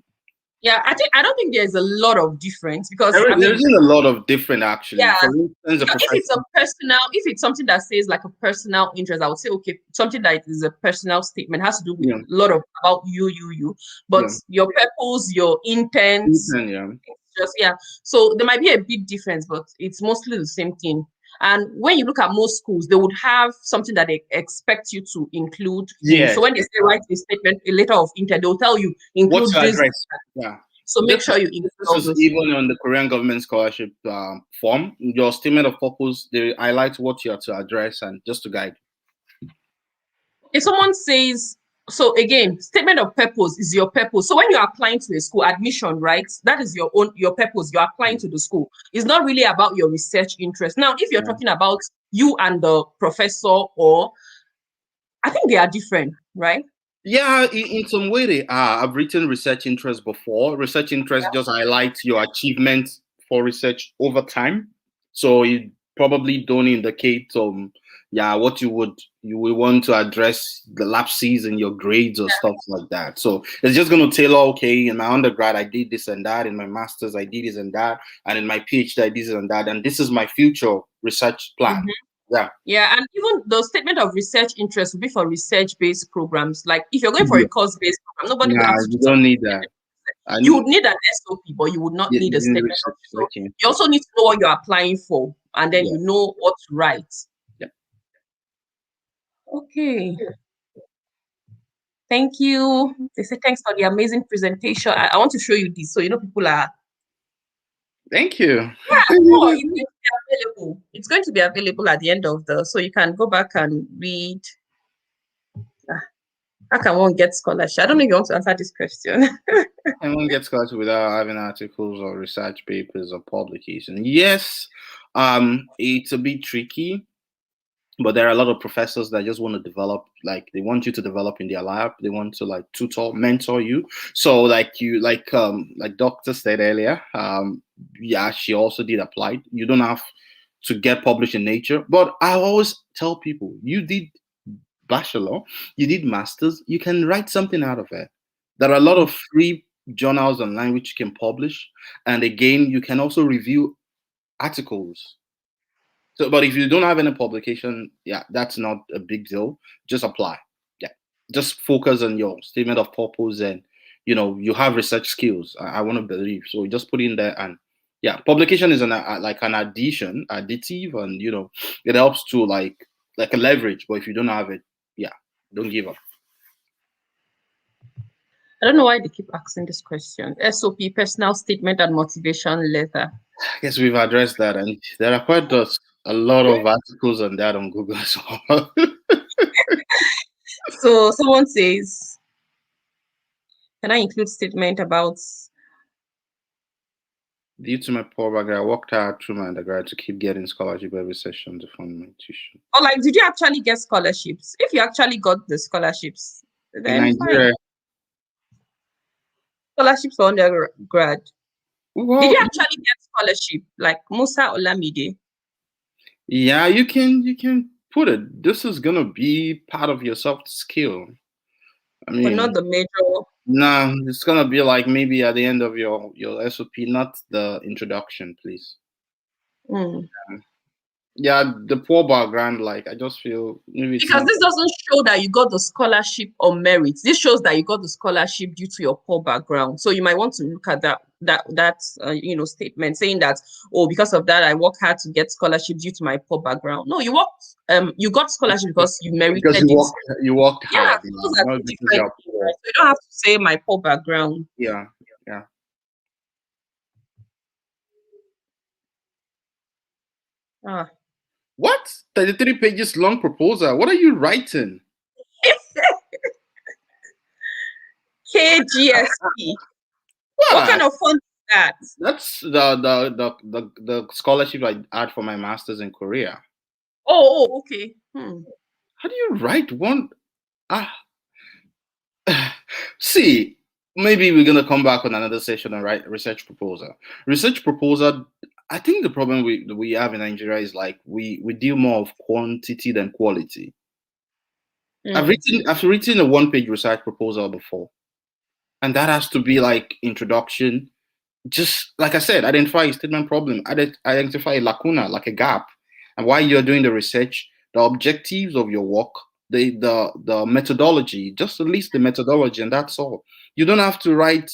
Yeah, I don't think there's a lot of difference because There isn't a lot of different actually. yeah, For instance, if it's something that says like a personal interest, I would say okay, something that is a personal statement has to do with a lot of about you. But your purpose, your intents, just so there might be a big difference, but it's mostly the same thing. And when you look at most schools, they would have something that they expect you to include. So when they say write a statement, a letter of intent, they'll tell you include what's your this. address? Yeah. So make sure you include this is even on the Korean government scholarship form. Your statement of purpose, they highlight what you are to address and just to guide. If someone says, so again, statement of purpose is your purpose. So when you're applying to a school, admission, right? That is your purpose. You're applying to the school. It's not really about your research interest. Now, if you're talking about you and the professor, or I think they are different, right? Yeah, in some way they are. I've written research interest before. Research interest just highlights your achievements for research over time. So you probably don't indicate what you would want to address the lapses in your grades or stuff like that. So it's just going to tailor, okay, in my undergrad I did this and that, in my master's I did this and that, and in my PhD I did this and that, and this is my future research plan. Mm-hmm. Yeah, and even the statement of research interest will be for research-based programs. Like if you're going for a course-based program, nobody will ask you. You don't need that. You would need an SOP, but you would not need a statement. So you also need to know what you're applying for, and then you know what to write. Yeah. Okay. Thank you. They say thanks for the amazing presentation. I want to show you this, so you know people are. Thank you. Yeah, no, it's going to be available. It's going to be available at the end of so you can go back and read. How can one get scholarship? I don't know if you want to answer this question. Can one get scholarship without having articles or research papers or publication? Yes, it's a bit tricky, but there are a lot of professors that just want to develop, like they want you to develop in their lab. They want to like tutor, mentor you. So like Doctor said earlier, she also did apply. You don't have to get published in Nature, but I always tell people, you did bachelor, you did masters, you can write something out of it. There are a lot of free journals online which you can publish, and again, you can also review articles. So, but if you don't have any publication, that's not a big deal. Just apply. Just focus on your statement of purpose, and you have research skills. I want to believe so. Just put in there and Yeah, publication is like an additive, and it helps to like a leverage. But if you don't have it, yeah, don't give up. I don't know why they keep asking this question. SOP, personal statement and motivation letter. I guess we've addressed that, and there are quite a lot of articles on that on Google as well. So someone says, can I include statement about due to my poor background, I worked hard through my undergrad to keep getting scholarship every session to fund my tuition. or like, did you actually get scholarships? If you actually got the scholarships, In then Nigeria, fine. Scholarships for undergrad. Did well, you actually get scholarship like Musa Olamide? yeah, you can put it. This is gonna be part of your soft skill. I But not mean, the major. no, it's gonna be like maybe at the end of your SOP, not the introduction, please. Mm. Yeah, the poor background, like I just feel maybe it's Because not. this doesn't show that you got the scholarship on merit. This shows that you got the scholarship due to your poor background. So you might want to look at that statement saying that, oh, because of that I work hard to get scholarship due to my poor background. No, you got scholarship because you merited Because it. you worked Yeah, hard, those are not two because different you're things, right? poor. So you don't have to say my poor background. Yeah. Ah. What? 33 pages long proposal. What are you writing? KGSP. What What? kind of fund is that? That's the scholarship I had for my master's in Korea. Oh, okay. How do you write one? Ah, see, maybe we're gonna come back on another session and write research proposal. Research proposal. I think the problem we have in Nigeria is like we deal more of quantity than quality. I've written a one-page research proposal before, and that has to be like introduction. Just like I said, identify a statement problem, identify a lacuna, like a gap, and why you're doing the research, the objectives of your work, the methodology, just at least the methodology, and that's all. You don't have to write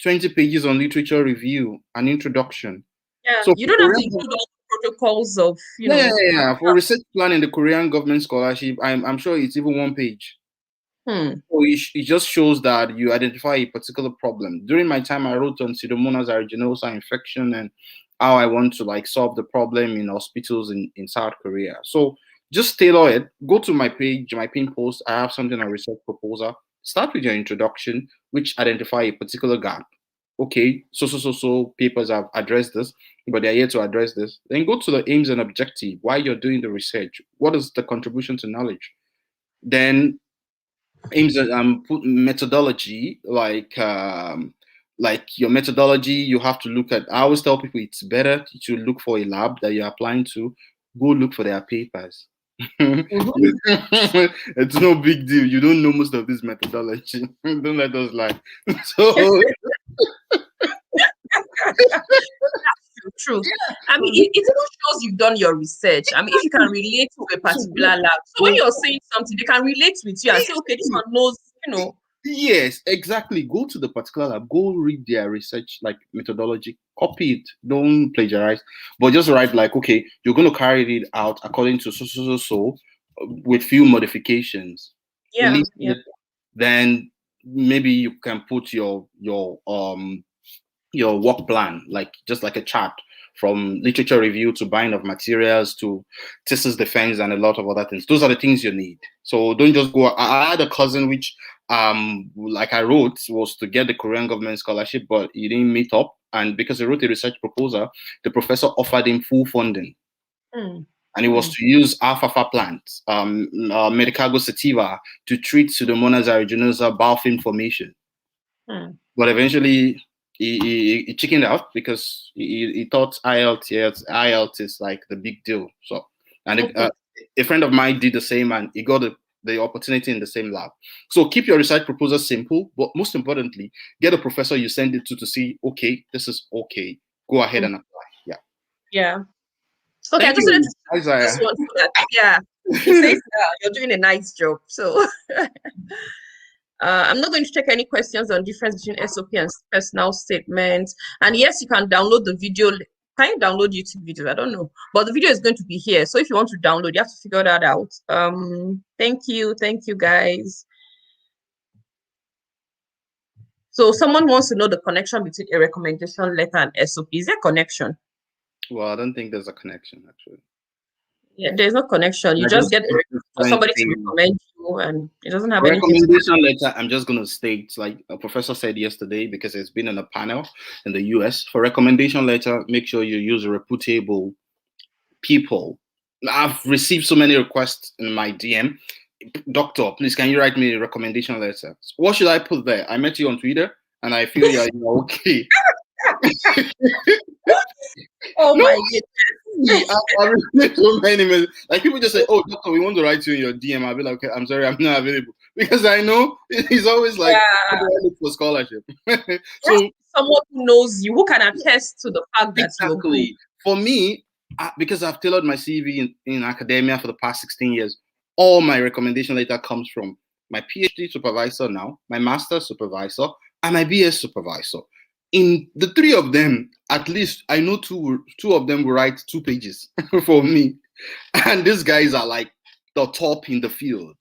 20 pages on literature review and introduction. Yeah, So you for don't have to Korean, include all the protocols of, yeah. For research plan in the Korean government scholarship, I'm sure it's even one page. So it just shows that you identify a particular problem. During my time, I wrote on Pseudomonas aeruginosa infection and how I want to like solve the problem in hospitals in South Korea. So just tailor it. Go to my page, my pin post. I have something on research proposal. Start with your introduction, which identify a particular gap. Okay, so papers have addressed this, but they're here to address this. Then go to the aims and objective. Why you're doing the research? What is the contribution to knowledge? Then aims at put methodology like your methodology. You have to look at. I always tell people it's better to look for a lab that you're applying to. Go look for their papers. It's no big deal. You don't know most of this methodology. Don't let us lie. So True. I mean, it even shows you've done your research. I mean, if you can relate to a particular lab. So when you're saying something, they can relate with you and say, okay, this one knows. Yes, exactly. Go to the particular lab, go read their research, like methodology, copy it, don't plagiarize, but just write like, okay, you're going to carry it out according to with few modifications. Yeah, Release yeah. it, then maybe you can put your work plan, like just like a chart from literature review to buying of materials to thesis defense and a lot of other things. Those are the things you need. So don't just go. I had a cousin which, like I wrote, was to get the Korean government scholarship, but he didn't meet up. And because he wrote a research proposal, the professor offered him full funding. And it was to use alfalfa plants, Medicago sativa, to treat Pseudomonas aeruginosa biofilm formation. But eventually, he chickened out because he thought IELTS is like the big deal. So, and a friend of mine did the same, and he got the opportunity in the same lab. So keep your research proposal simple, but most importantly, get a professor you send it to see, okay, this is okay. Go ahead and apply. Yeah. Yeah. Okay, Thank I just wanted you, to say Isaiah. this one so that, yeah, it says you're doing a nice job. So I'm not going to take any questions on difference between SOP and personal statements. And yes, you can download the video. Can you download YouTube videos? I don't know, but the video is going to be here. So if you want to download, you have to figure that out. Thank you guys. So someone wants to know the connection between a recommendation letter and SOP. Is there a connection? Well, I don't think there's a connection actually. Yeah, there's no connection. You just get somebody to recommend you, and it doesn't have anything. Recommendation letter. I'm just going to state, like a professor said yesterday, because it's been on a panel in the US. For recommendation letter, make sure you use reputable people. I've received so many requests in my DM. Doctor, please, can you write me a recommendation letter? What should I put there? I met you on Twitter, and I feel you're okay. Oh no, my goodness. I received so many. Like people just say, "Oh, doctor, we want to write you in your DM." I'll be like, "Okay, I'm sorry, I'm not available," because I know he's always like, "How do I look for scholarship?" So someone who knows you, who can attest to the fact that exactly. You're for me, because I've tailored my CV in academia for the past 16 years, all my recommendation letter comes from my PhD supervisor now, my master's supervisor, and my BS supervisor. In the three of them, at least I know two of them will write 2 pages for me. And these guys are like the top in the field.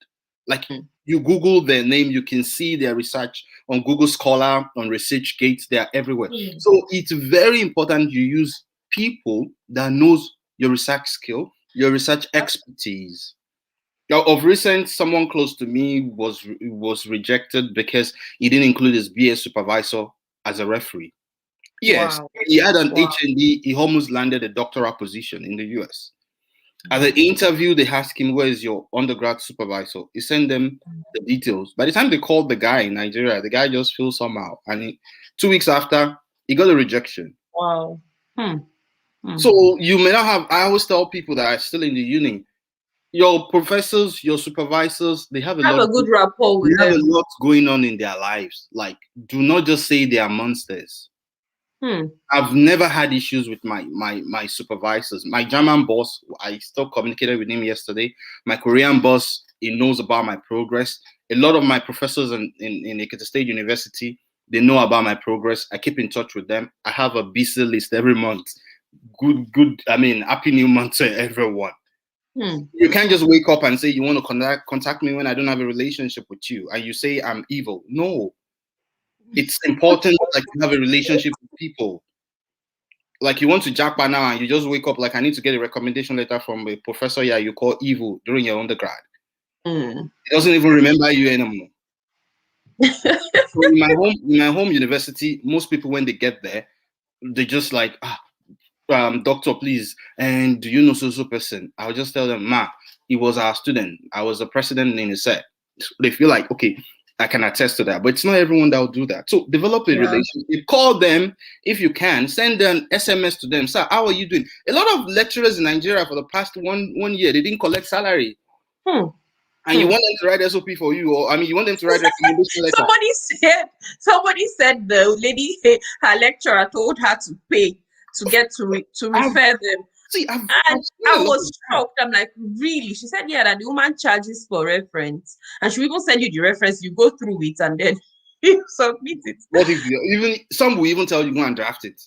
Like you Google their name, you can see their research on Google Scholar, on ResearchGate, they are everywhere. So it's very important you use people that knows your research skill, your research expertise. Now, of recent, someone close to me was rejected because he didn't include his BS supervisor as a referee. Yes, wow. He had an HND. He almost landed a doctoral position in the US. At the interview, they asked him, "Where is your undergrad supervisor?" He sent them the details. By the time they called the guy in Nigeria, the guy just feels somehow. And 2 weeks after, he got a rejection. Wow. So you may not have, I always tell people that are still in the uni, your professors, your supervisors, they have a good rapport with them. They have a lot going on in their lives. Like, do not just say they are monsters. I've never had issues with my supervisors. My German boss, I still communicated with him yesterday. My Korean boss, he knows about my progress. A lot of my professors in Ekiti State University, they know about my progress. I keep in touch with them. I have a busy list every month. Good. I mean, happy new month to everyone. You can't just wake up and say you want to contact me when I don't have a relationship with you, and you say I'm evil. No. It's important like you have a relationship with people. Like you want to jackpot now and you just wake up like I need to get a recommendation letter from a professor you call evil during your undergrad. He doesn't even remember you anymore. So in my home university, most people when they get there, they just like, doctor, please, and do you know so person? I'll just tell them, he was our student. I was the president in his set. They feel like, okay, I can attest to that, but it's not everyone that will do that. So develop a relationship. Call them if you can. Send an SMS to them. Sir, how are you doing? A lot of lecturers in Nigeria for the past one year, they didn't collect salary. And you want them to write SOP for you, or you want them to write a recommendation letter. Somebody said the lady, her lecturer told her to pay to get to refer them. See, I was shocked. I'm like, really? She said, yeah, that the woman charges for reference, and she will even send you the reference. You go through it, and then you submit it. What if even some will even tell you go and draft it?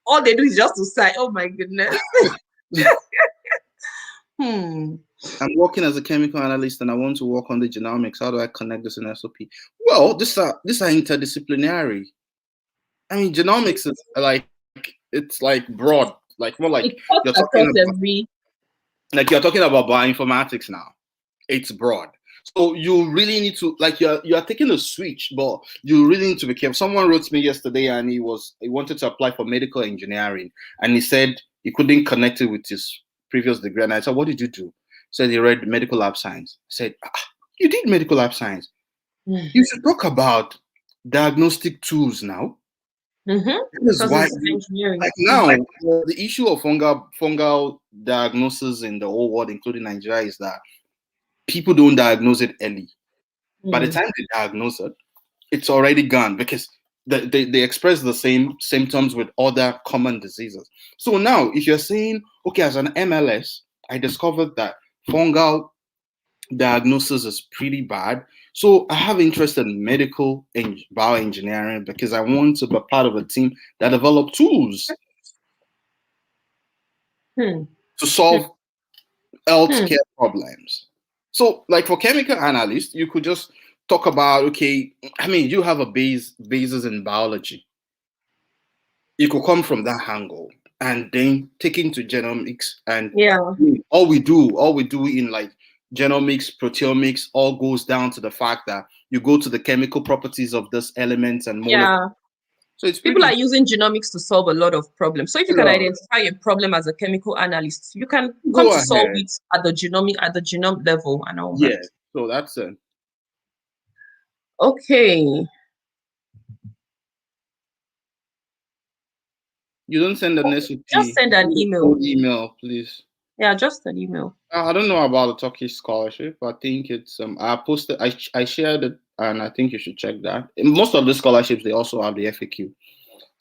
All they do is just to sign. Oh my goodness. I'm working as a chemical analyst, and I want to work on the genomics. How do I connect this in SOP? Well, these are interdisciplinary. I mean, genomics is like it's like broad. Like more like you're talking about bioinformatics now. It's broad. So you really need to you're taking a switch, but you really need to be careful. Someone wrote to me yesterday and he wanted to apply for medical engineering and he said he couldn't connect it with his previous degree. And I said, what did you do? He said he read medical lab science. I said, you did medical lab science. You should talk about diagnostic tools now. This is why, like now, the issue of fungal diagnosis in the whole world, including Nigeria, is that people don't diagnose it early. By the time they diagnose it, it's already gone because they express the same symptoms with other common diseases. So now, if you're saying, okay, as an MLS, I discovered that fungal diagnosis is pretty bad, So I have interest in medical and bioengineering because I want to be part of a team that develop tools Hmm. to Hmm. solve healthcare problems. So, like for chemical analysts, you could just talk about, okay, I mean, you have a basis in biology. You could come from that angle and then take into genomics, and Yeah. all we do in like genomics, proteomics, all goes down to the fact that you go to the chemical properties of this elements and molecules. Yeah. So it's People pretty are using genomics to solve a lot of problems. So if you can similar. identify a problem as a chemical analyst, you can come Go to solve ahead. it at the genome level and all that. Yeah. So that's it. Okay. You don't send an Just SOP. send an Send a email. cold email, please. Yeah, just an email. I don't know about the Turkish scholarship. I think it's I posted I shared it, and I think you should check that. In most of the scholarships they also have the FAQ,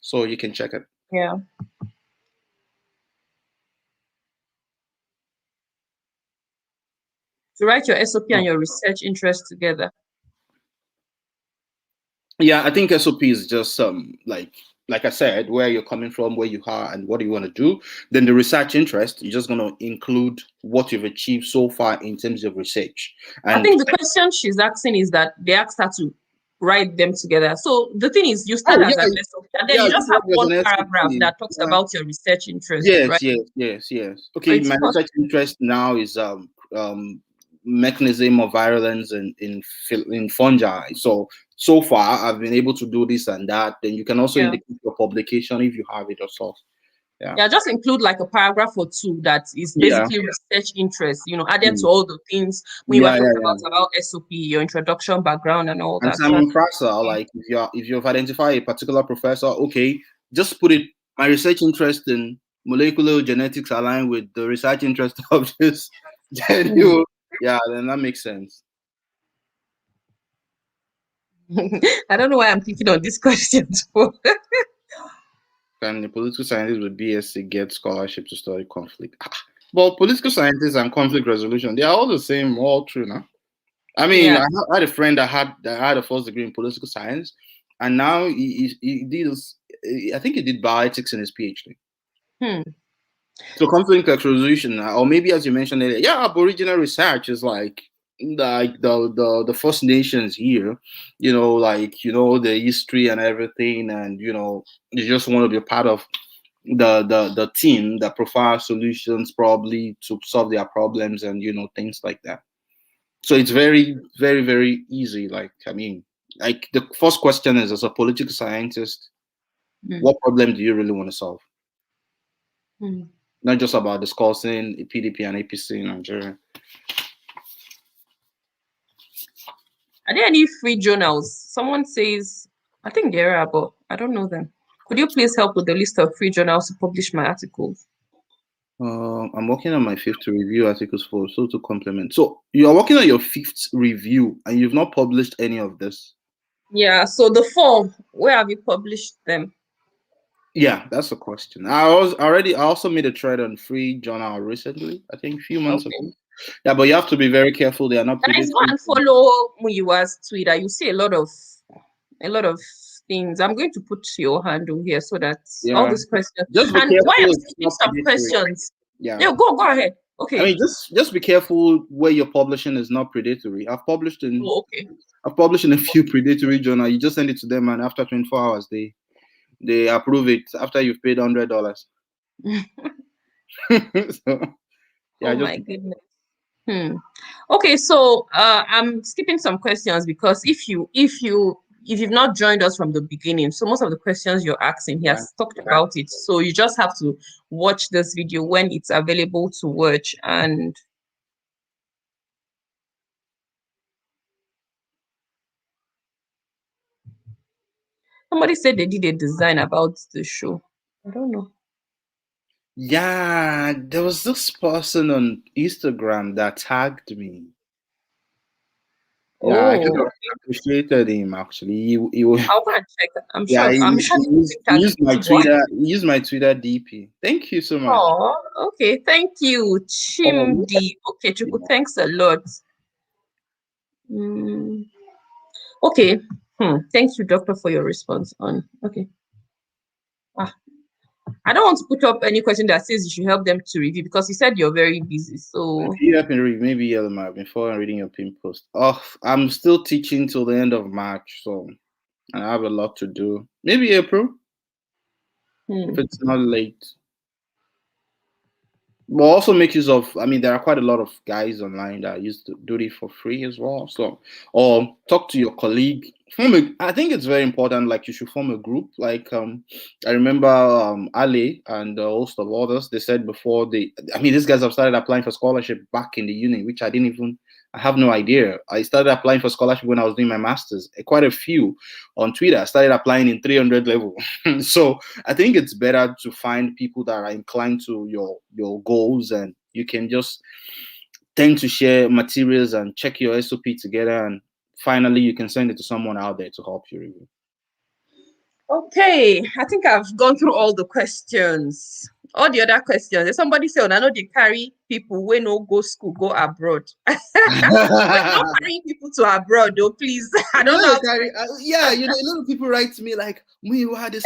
so you can check it. Yeah. To write your SOP and your research interest together. Yeah, I think SOP is just like I said, where you're coming from, where you are, and what do you want to do. Then the research interest, you're just gonna include what you've achieved so far in terms of research. I And think the question she's asking is that they asked her to write them together. So the thing is, you oh start as yeah, an SOP and then yeah, you just just have write it as one an paragraph SOP. that talks Yeah. about your research interest, right? Yes, yes, yes, yes. So Okay, it's my research possible. interest now is mechanism of virulence in fungi. So far I've been able to do this and that. Then you can also Yeah. indicate your publication if you have it yourself. Yeah. Yeah, just include like a paragraph or two that is Yeah. basically research interest, added to Mm. all the things we were Yeah, yeah, talking yeah. about SOP, your introduction, background, and all And that. So I Simon think Fraser, like if you've identified a particular professor, okay, just put it my research interest in molecular genetics aligned with the research interest of this. Then Hmm. then that makes sense. I don't know why I'm thinking on these questions for. Can a political scientist with BSc get scholarship to study conflict? Well, political scientists and conflict resolution, they are all the same, all true now. I mean, Yeah. I had a friend that had a first degree in political science, and now he did, I think he did bioethics in his PhD. Hmm. So conflict resolution, or maybe as you mentioned earlier, yeah, Aboriginal research is like the First Nations here, the history and everything, and you just want to be a part of the team that provides solutions probably to solve their problems and things like that. So it's very, very, very easy. Like I mean, like the first question is, as a political scientist, Hmm. what problem do you really want to solve? Hmm. Not just about discussing PDP and APC in Nigeria. Are there any free journals? Someone says, I think there are, but I don't know them. Could you please help with the list of free journals to publish my articles? I'm working on my fifth to review articles for so to complement. So you are working on your fifth review and you've not published any of this. Yeah, so the four, where have you published them? Yeah, that's a question. I also made a thread on free journal recently, I think a few months Okay. ago. Yeah, but you have to be very careful. They are not Guys, go predatory. and follow Muyiwa's Twitter. You see a lot of things. I'm going to put your handle here so that all Yeah. these questions. Just be And why careful I'm it's skipping not some predatory. questions. Yeah. Yeah, go ahead. I Okay. mean just be careful where you're publishing is not predatory. Oh, okay. I've published in a few predatory journals. You just send it to them and after 24 hours they approve it after you've paid $100. So yeah, Oh just my goodness. Okay, so I'm skipping some questions because if you've not joined us from the beginning, so most of the questions you're asking, he yeah. has talked about it. So you just have to watch this video when it's available to watch. And somebody said they did a design about the show. I don't know. Yeah, there was this person on Instagram that tagged me. Yeah, I kind Oh, of appreciated him actually. He was I'll go and check. I'm yeah, sure. I'm sure the he TikTok used my boy. Twitter. He used my Twitter DP. Thank you so much. Oh, okay. Thank you, Oh, Chimdi. Okay, Chuku, yeah. thanks a lot. Mm. Okay. Thank you, doctor, for your response on. Okay. I don't want to put up any question that says you should help them to review because you said you're very busy. So You have been read maybe before I'm reading your pin post. Oh, I'm still teaching till the end of March, so I have a lot to do. Maybe April, if it's not late. But also make use of, I mean, there are quite a lot of guys online that used to do it for free as well. So, or talk to your colleague. I think it's very important, like you should form a group. Like, I remember Ali and a host of others, they said before these guys have started applying for scholarship back in the uni, which I have no idea. I started applying for scholarship when I was doing my master's. Quite a few on Twitter. I started applying in 300 level. So I think it's better to find people that are inclined to your goals, and you can just tend to share materials and check your SOP together, and finally you can send it to someone out there to help you review. okay, I think I've gone through all the questions. All the other questions. There's somebody say, I know they carry people when no go school, go abroad. We're not carrying people to abroad, though, please. I don't know. Yeah, a lot of people write to me like, Muyiwa, they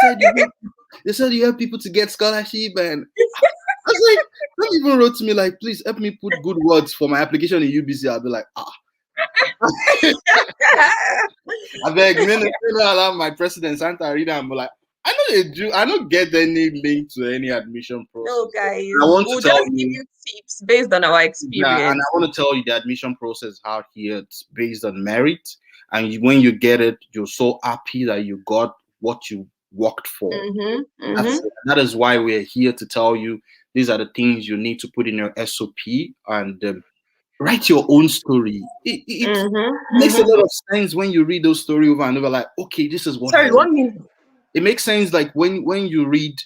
said you help people to get scholarship, and I was like, some people wrote to me like, please help me put good words for my application in UBC. I'll be like, I beg, allow my president Santa Rita. I'm like, I don't get any link to any admission process. No, guys. I want we'll to tell just give you tips based on our experience. Yeah, and I want to tell you the admission process out here, it's based on merit. And when you get it, you're so happy that you got what you worked for. That is why we're here to tell you these are the things you need to put in your SOP, and write your own story. It makes a lot of sense when you read those stories over and over. Like, okay, this is what. Sorry, 1 minute. It makes sense. Like when you read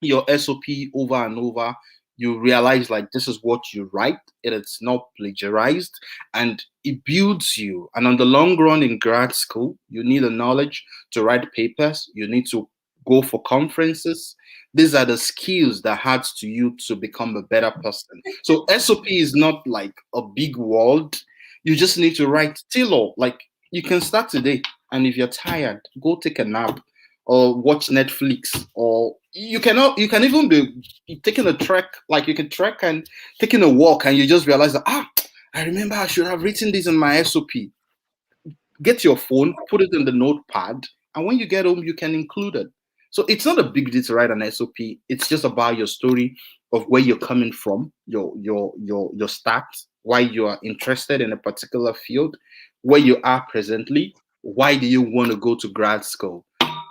your SOP over and over, you realize like this is what you write. It's not plagiarized, and it builds you. And on the long run in grad school, you need the knowledge to write papers. You need to go for conferences. These are the skills that adds to you to become a better person. So SOP is not like a big world. You just need to write till like you can start today. And if you're tired, go take a nap or watch Netflix, or you can even be taking a trek, like you can trek and taking a walk, and you just realize that I remember I should have written this in my SOP. Get your phone, put it in the notepad, and when you get home, you can include it. So it's not a big deal to write an SOP. It's just about your story of where you're coming from, your start, why you are interested in a particular field, where you are presently, why do you want to go to grad school.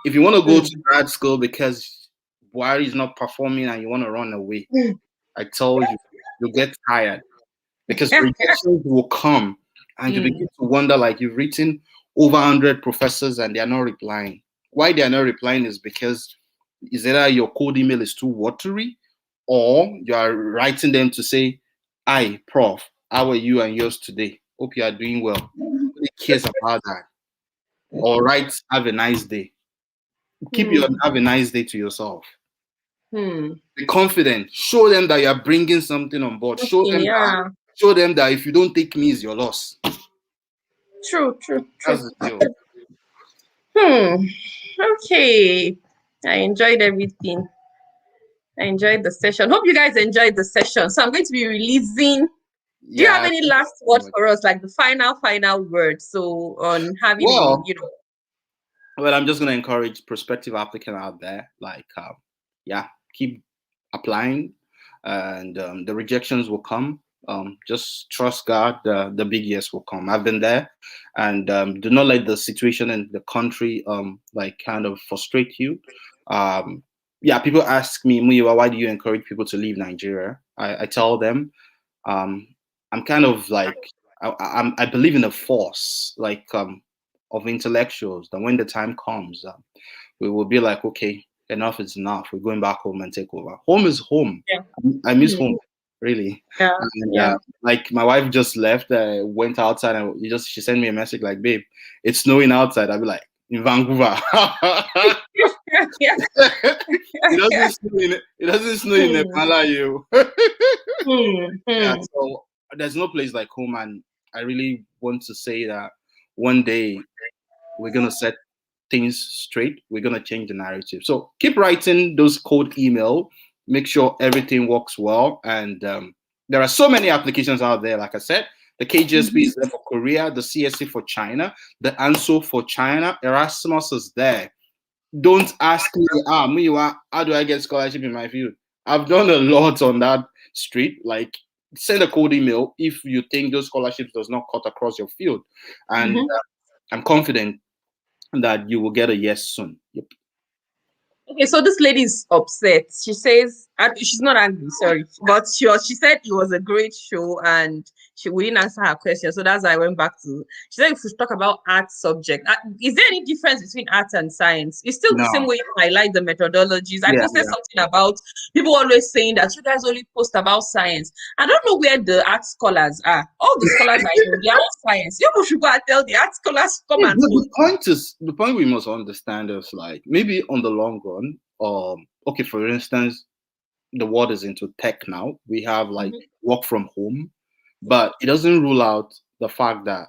If you want to go to grad school because Buhari is not performing and you want to run away, I tell you, you'll get tired because rejections will come, and you begin to wonder, like, you've written over 100 professors and they are not replying. Why they are not replying is because is either your code email is too watery, or you are writing them to say, "Hi, Prof, how are you and yours today? Hope you are doing well." Nobody cares about that. All right, have a nice day. Keep your have a nice day to yourself. Be confident. Show them that you are bringing something on board. Show them that if you don't take me, it's your loss. True. That's the deal. Okay. I enjoyed everything. I enjoyed the session. Hope you guys enjoyed the session. So I'm going to be releasing. Do you have any last words for us, like the final word? So on having Well, I'm just going to encourage prospective applicant out there, like, keep applying, and the rejections will come. Just trust God, the big yes will come. I've been there, and do not let the situation in the country like kind of frustrate you. People ask me, Muyiwa, why do you encourage people to leave Nigeria? I tell them, I'm kind of like, I believe in a force, like of intellectuals, that when the time comes, we will be like, okay, enough is enough. We're going back home and take over. Home is home. I miss home, really. Like my wife just left, went outside, and she sent me a message like, babe, it's snowing outside. I'll be like, in Vancouver. It doesn't snow in Nepal, you. So there's no place like home, and I really want to say that one day We're going to set things straight. We're going to change the narrative. So keep writing those cold email. Make sure everything works well. And there are so many applications out there. Like I said, the KGSP is there for Korea, the CSC for China, the ANSO for China. Erasmus is there. Don't ask me, Muyiwa, how do I get scholarship in my field? I've done a lot on that street. Like, send a cold email if you think those scholarships does not cut across your field. And I'm confident that you will get a yes soon. Yep. Okay, so this lady is upset. She says, and she's not angry, sorry, but she said it was a great show and we didn't answer her question. So that's why I went back to. She said if we talk about art subject, is there any difference between art and science? It's still the same way you highlight the methodologies. I posted something about people always saying that you guys only post about science. I don't know where the art scholars are. All the scholars I know, they are not science. You should go and tell the art scholars come and post. The point we must understand is like maybe on the long run, okay, for instance, the world is into tech now. We have like work from home, but it doesn't rule out the fact that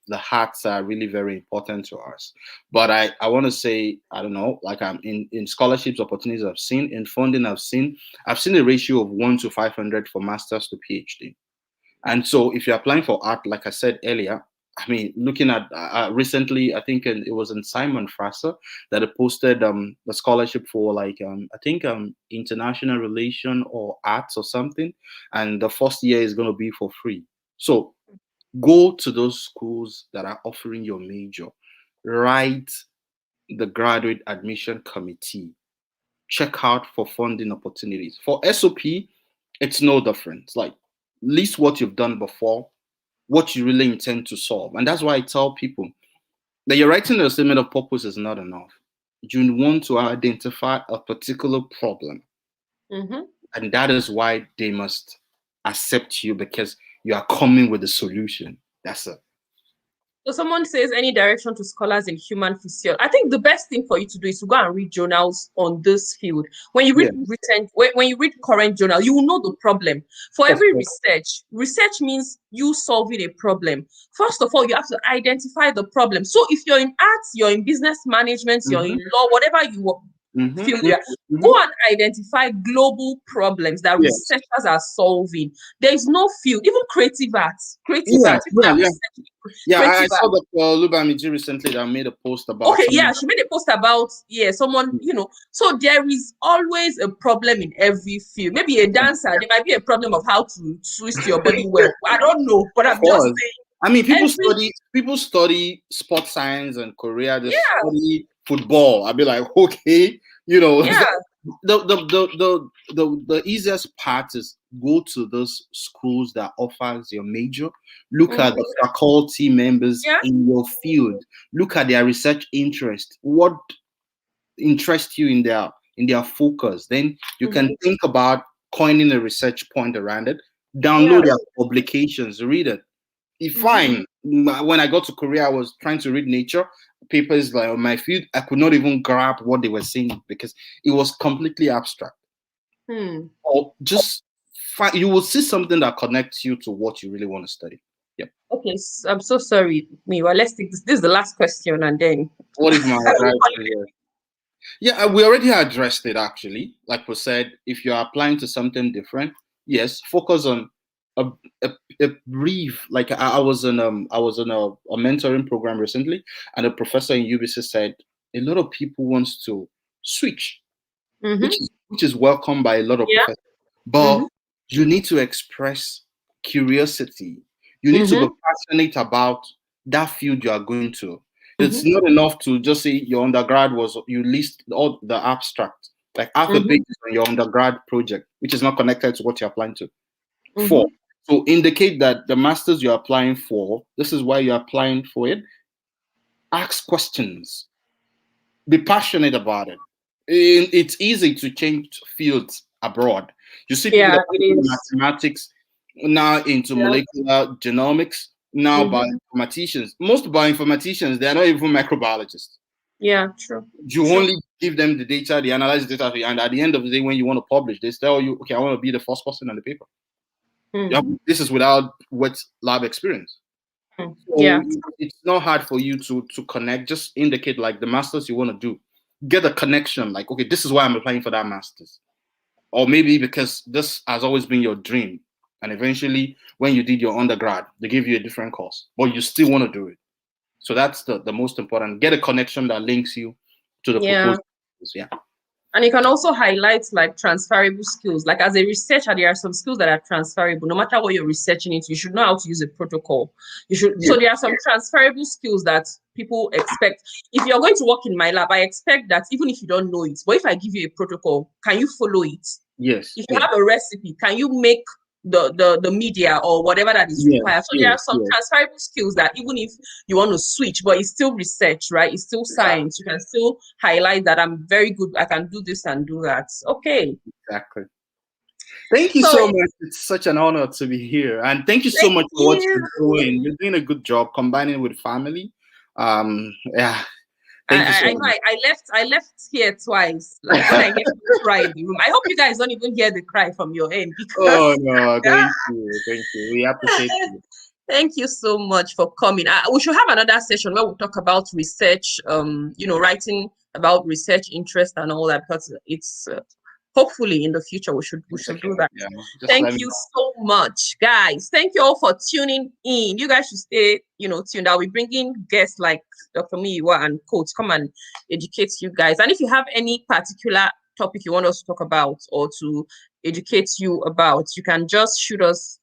the hats are really very important to us. But I want to say, I don't know, like I'm in scholarships opportunities I've seen, in funding I've seen a ratio of 1 to 500 for masters to PhD. And so if you're applying for art, like I said earlier, I mean, looking at recently, I think it was in Simon Fraser that it posted the scholarship for like I think international relation or arts or something, and the first year is going to be for free. So go to those schools that are offering your major, write the graduate admission committee, check out for funding opportunities. For SOP, it's no different. Like list what you've done before, what you really intend to solve. And that's why I tell people that you're writing a statement of purpose is not enough. You want to identify a particular problem. And that is why they must accept you, because you are coming with a solution. That's it. So someone says any direction to scholars in human physiology. I think the best thing for you to do is to go and read journals on this field. When you read when you read current journal, you will know the problem. For every research means you solving a problem. First of all, you have to identify the problem. So if you're in arts, you're in business management, you're in law, whatever you field, go and identify global problems that researchers are solving. There is no field, even creative arts. I saw that Lubamiji recently that made a post about. Okay, she made a post about someone, So there is always a problem in every field. Maybe a dancer, there might be a problem of how to twist your body well. I don't know, but I'm just saying. I mean, people study sports science in Korea. They study football. I'd be like, okay, the easiest part is go to those schools that offers your major. Look at the faculty members in your field. Look at their research interest. What interests you in their focus? Then you can think about coining a research point around it. Download their publications, read it. Fine. When I got to Korea, I was trying to read Nature papers like on my field. I could not even grab what they were saying because it was completely abstract. Or just you will see something that connects you to what you really want to study. Yeah. Okay, I'm so sorry, Miwa. Let's take this. This is the last question, and then what is my advice here? Yeah, we already addressed it actually. Like we said, if you're applying to something different, yes, focus on a brief. Like I was in a mentoring program recently, and a professor in UBC said a lot of people wants to switch, which is welcome by a lot of professors. But you need to express curiosity. You need to be passionate about that field you are going to. It's not enough to just say your undergrad you list all the abstract, like half a page on your undergrad project, which is not connected to what you're applying to. For. So indicate that the masters you're applying for, this is why you're applying for it. Ask questions. Be passionate about it. It's easy to change fields abroad. You see people that are mathematics, now into molecular genomics, now bioinformaticians. Most bioinformaticians, they are not even microbiologists. Yeah, true. You only give them the data, they analyze the data, and at the end of the day, when you want to publish, they tell you, okay, I want to be the first person on the paper. This is without wet lab experience. Yeah. So it's not hard for you to connect. Just indicate like the masters you want to do. Get a connection. Like, okay, this is why I'm applying for that masters. Or maybe because this has always been your dream. And eventually, when you did your undergrad, they gave you a different course, but you still want to do it. So that's the most important. Get a connection that links you to the Yeah. proposal. Yeah. And you can also highlight like transferable skills. Like as a researcher, there are some skills that are transferable. No matter what you're researching into, you should know how to use a protocol. You should. Yeah. So there are some transferable skills that people expect. If you're going to work in my lab, I expect that even if you don't know it, but if I give you a protocol, can you follow it? Yes. If you have a recipe, can you make the media or whatever that is Yes. required? So there are Yes. some Yes. transferable skills that even if you want to switch, but it's still research, right? It's still science. You can still highlight that I'm very good. I can do this and do that. Okay. Exactly. Thank you So so much. It's such an honor to be here, and thank you so thank much for what you. you're doing. You're doing a good job combining with family. Yeah. Thank you so I know much. I left here twice. Like when I hear people cry in the room. I hope you guys don't even hear the cry from your end Oh because no, thank you. We appreciate you. thank you so much for coming. We should have another session where we talk about research, writing about research interest and all that, because it's hopefully in the future we should do that. Yeah, just Thank let me you know. so much, guys. Thank you all for tuning in. You guys should stay, tuned. I'll be bringing guests like Dr. Muyiwa and Coach come and educate you guys. And if you have any particular topic you want us to talk about or to educate you about, you can just shoot us,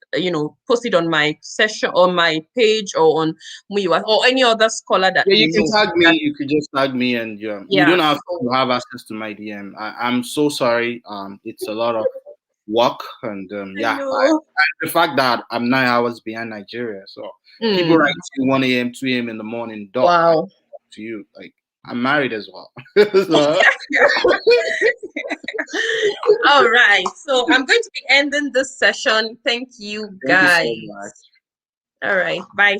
post it on my session, on my page, or on Muyiwa or any other scholar that Yeah, you you can know. tag me. You could just tag me, and you Yeah. don't have So to have access to my DM. I'm so sorry. It's a lot of work, and I know. the fact that I'm 9 hours behind Nigeria, so people Mm, write to 1 a.m., 2 a.m. in the morning. Doc, I wow. talk to you. Like I'm married as well. So, All right. So I'm going to be ending this session. Thank you, thank you so guys. much. All right. Bye.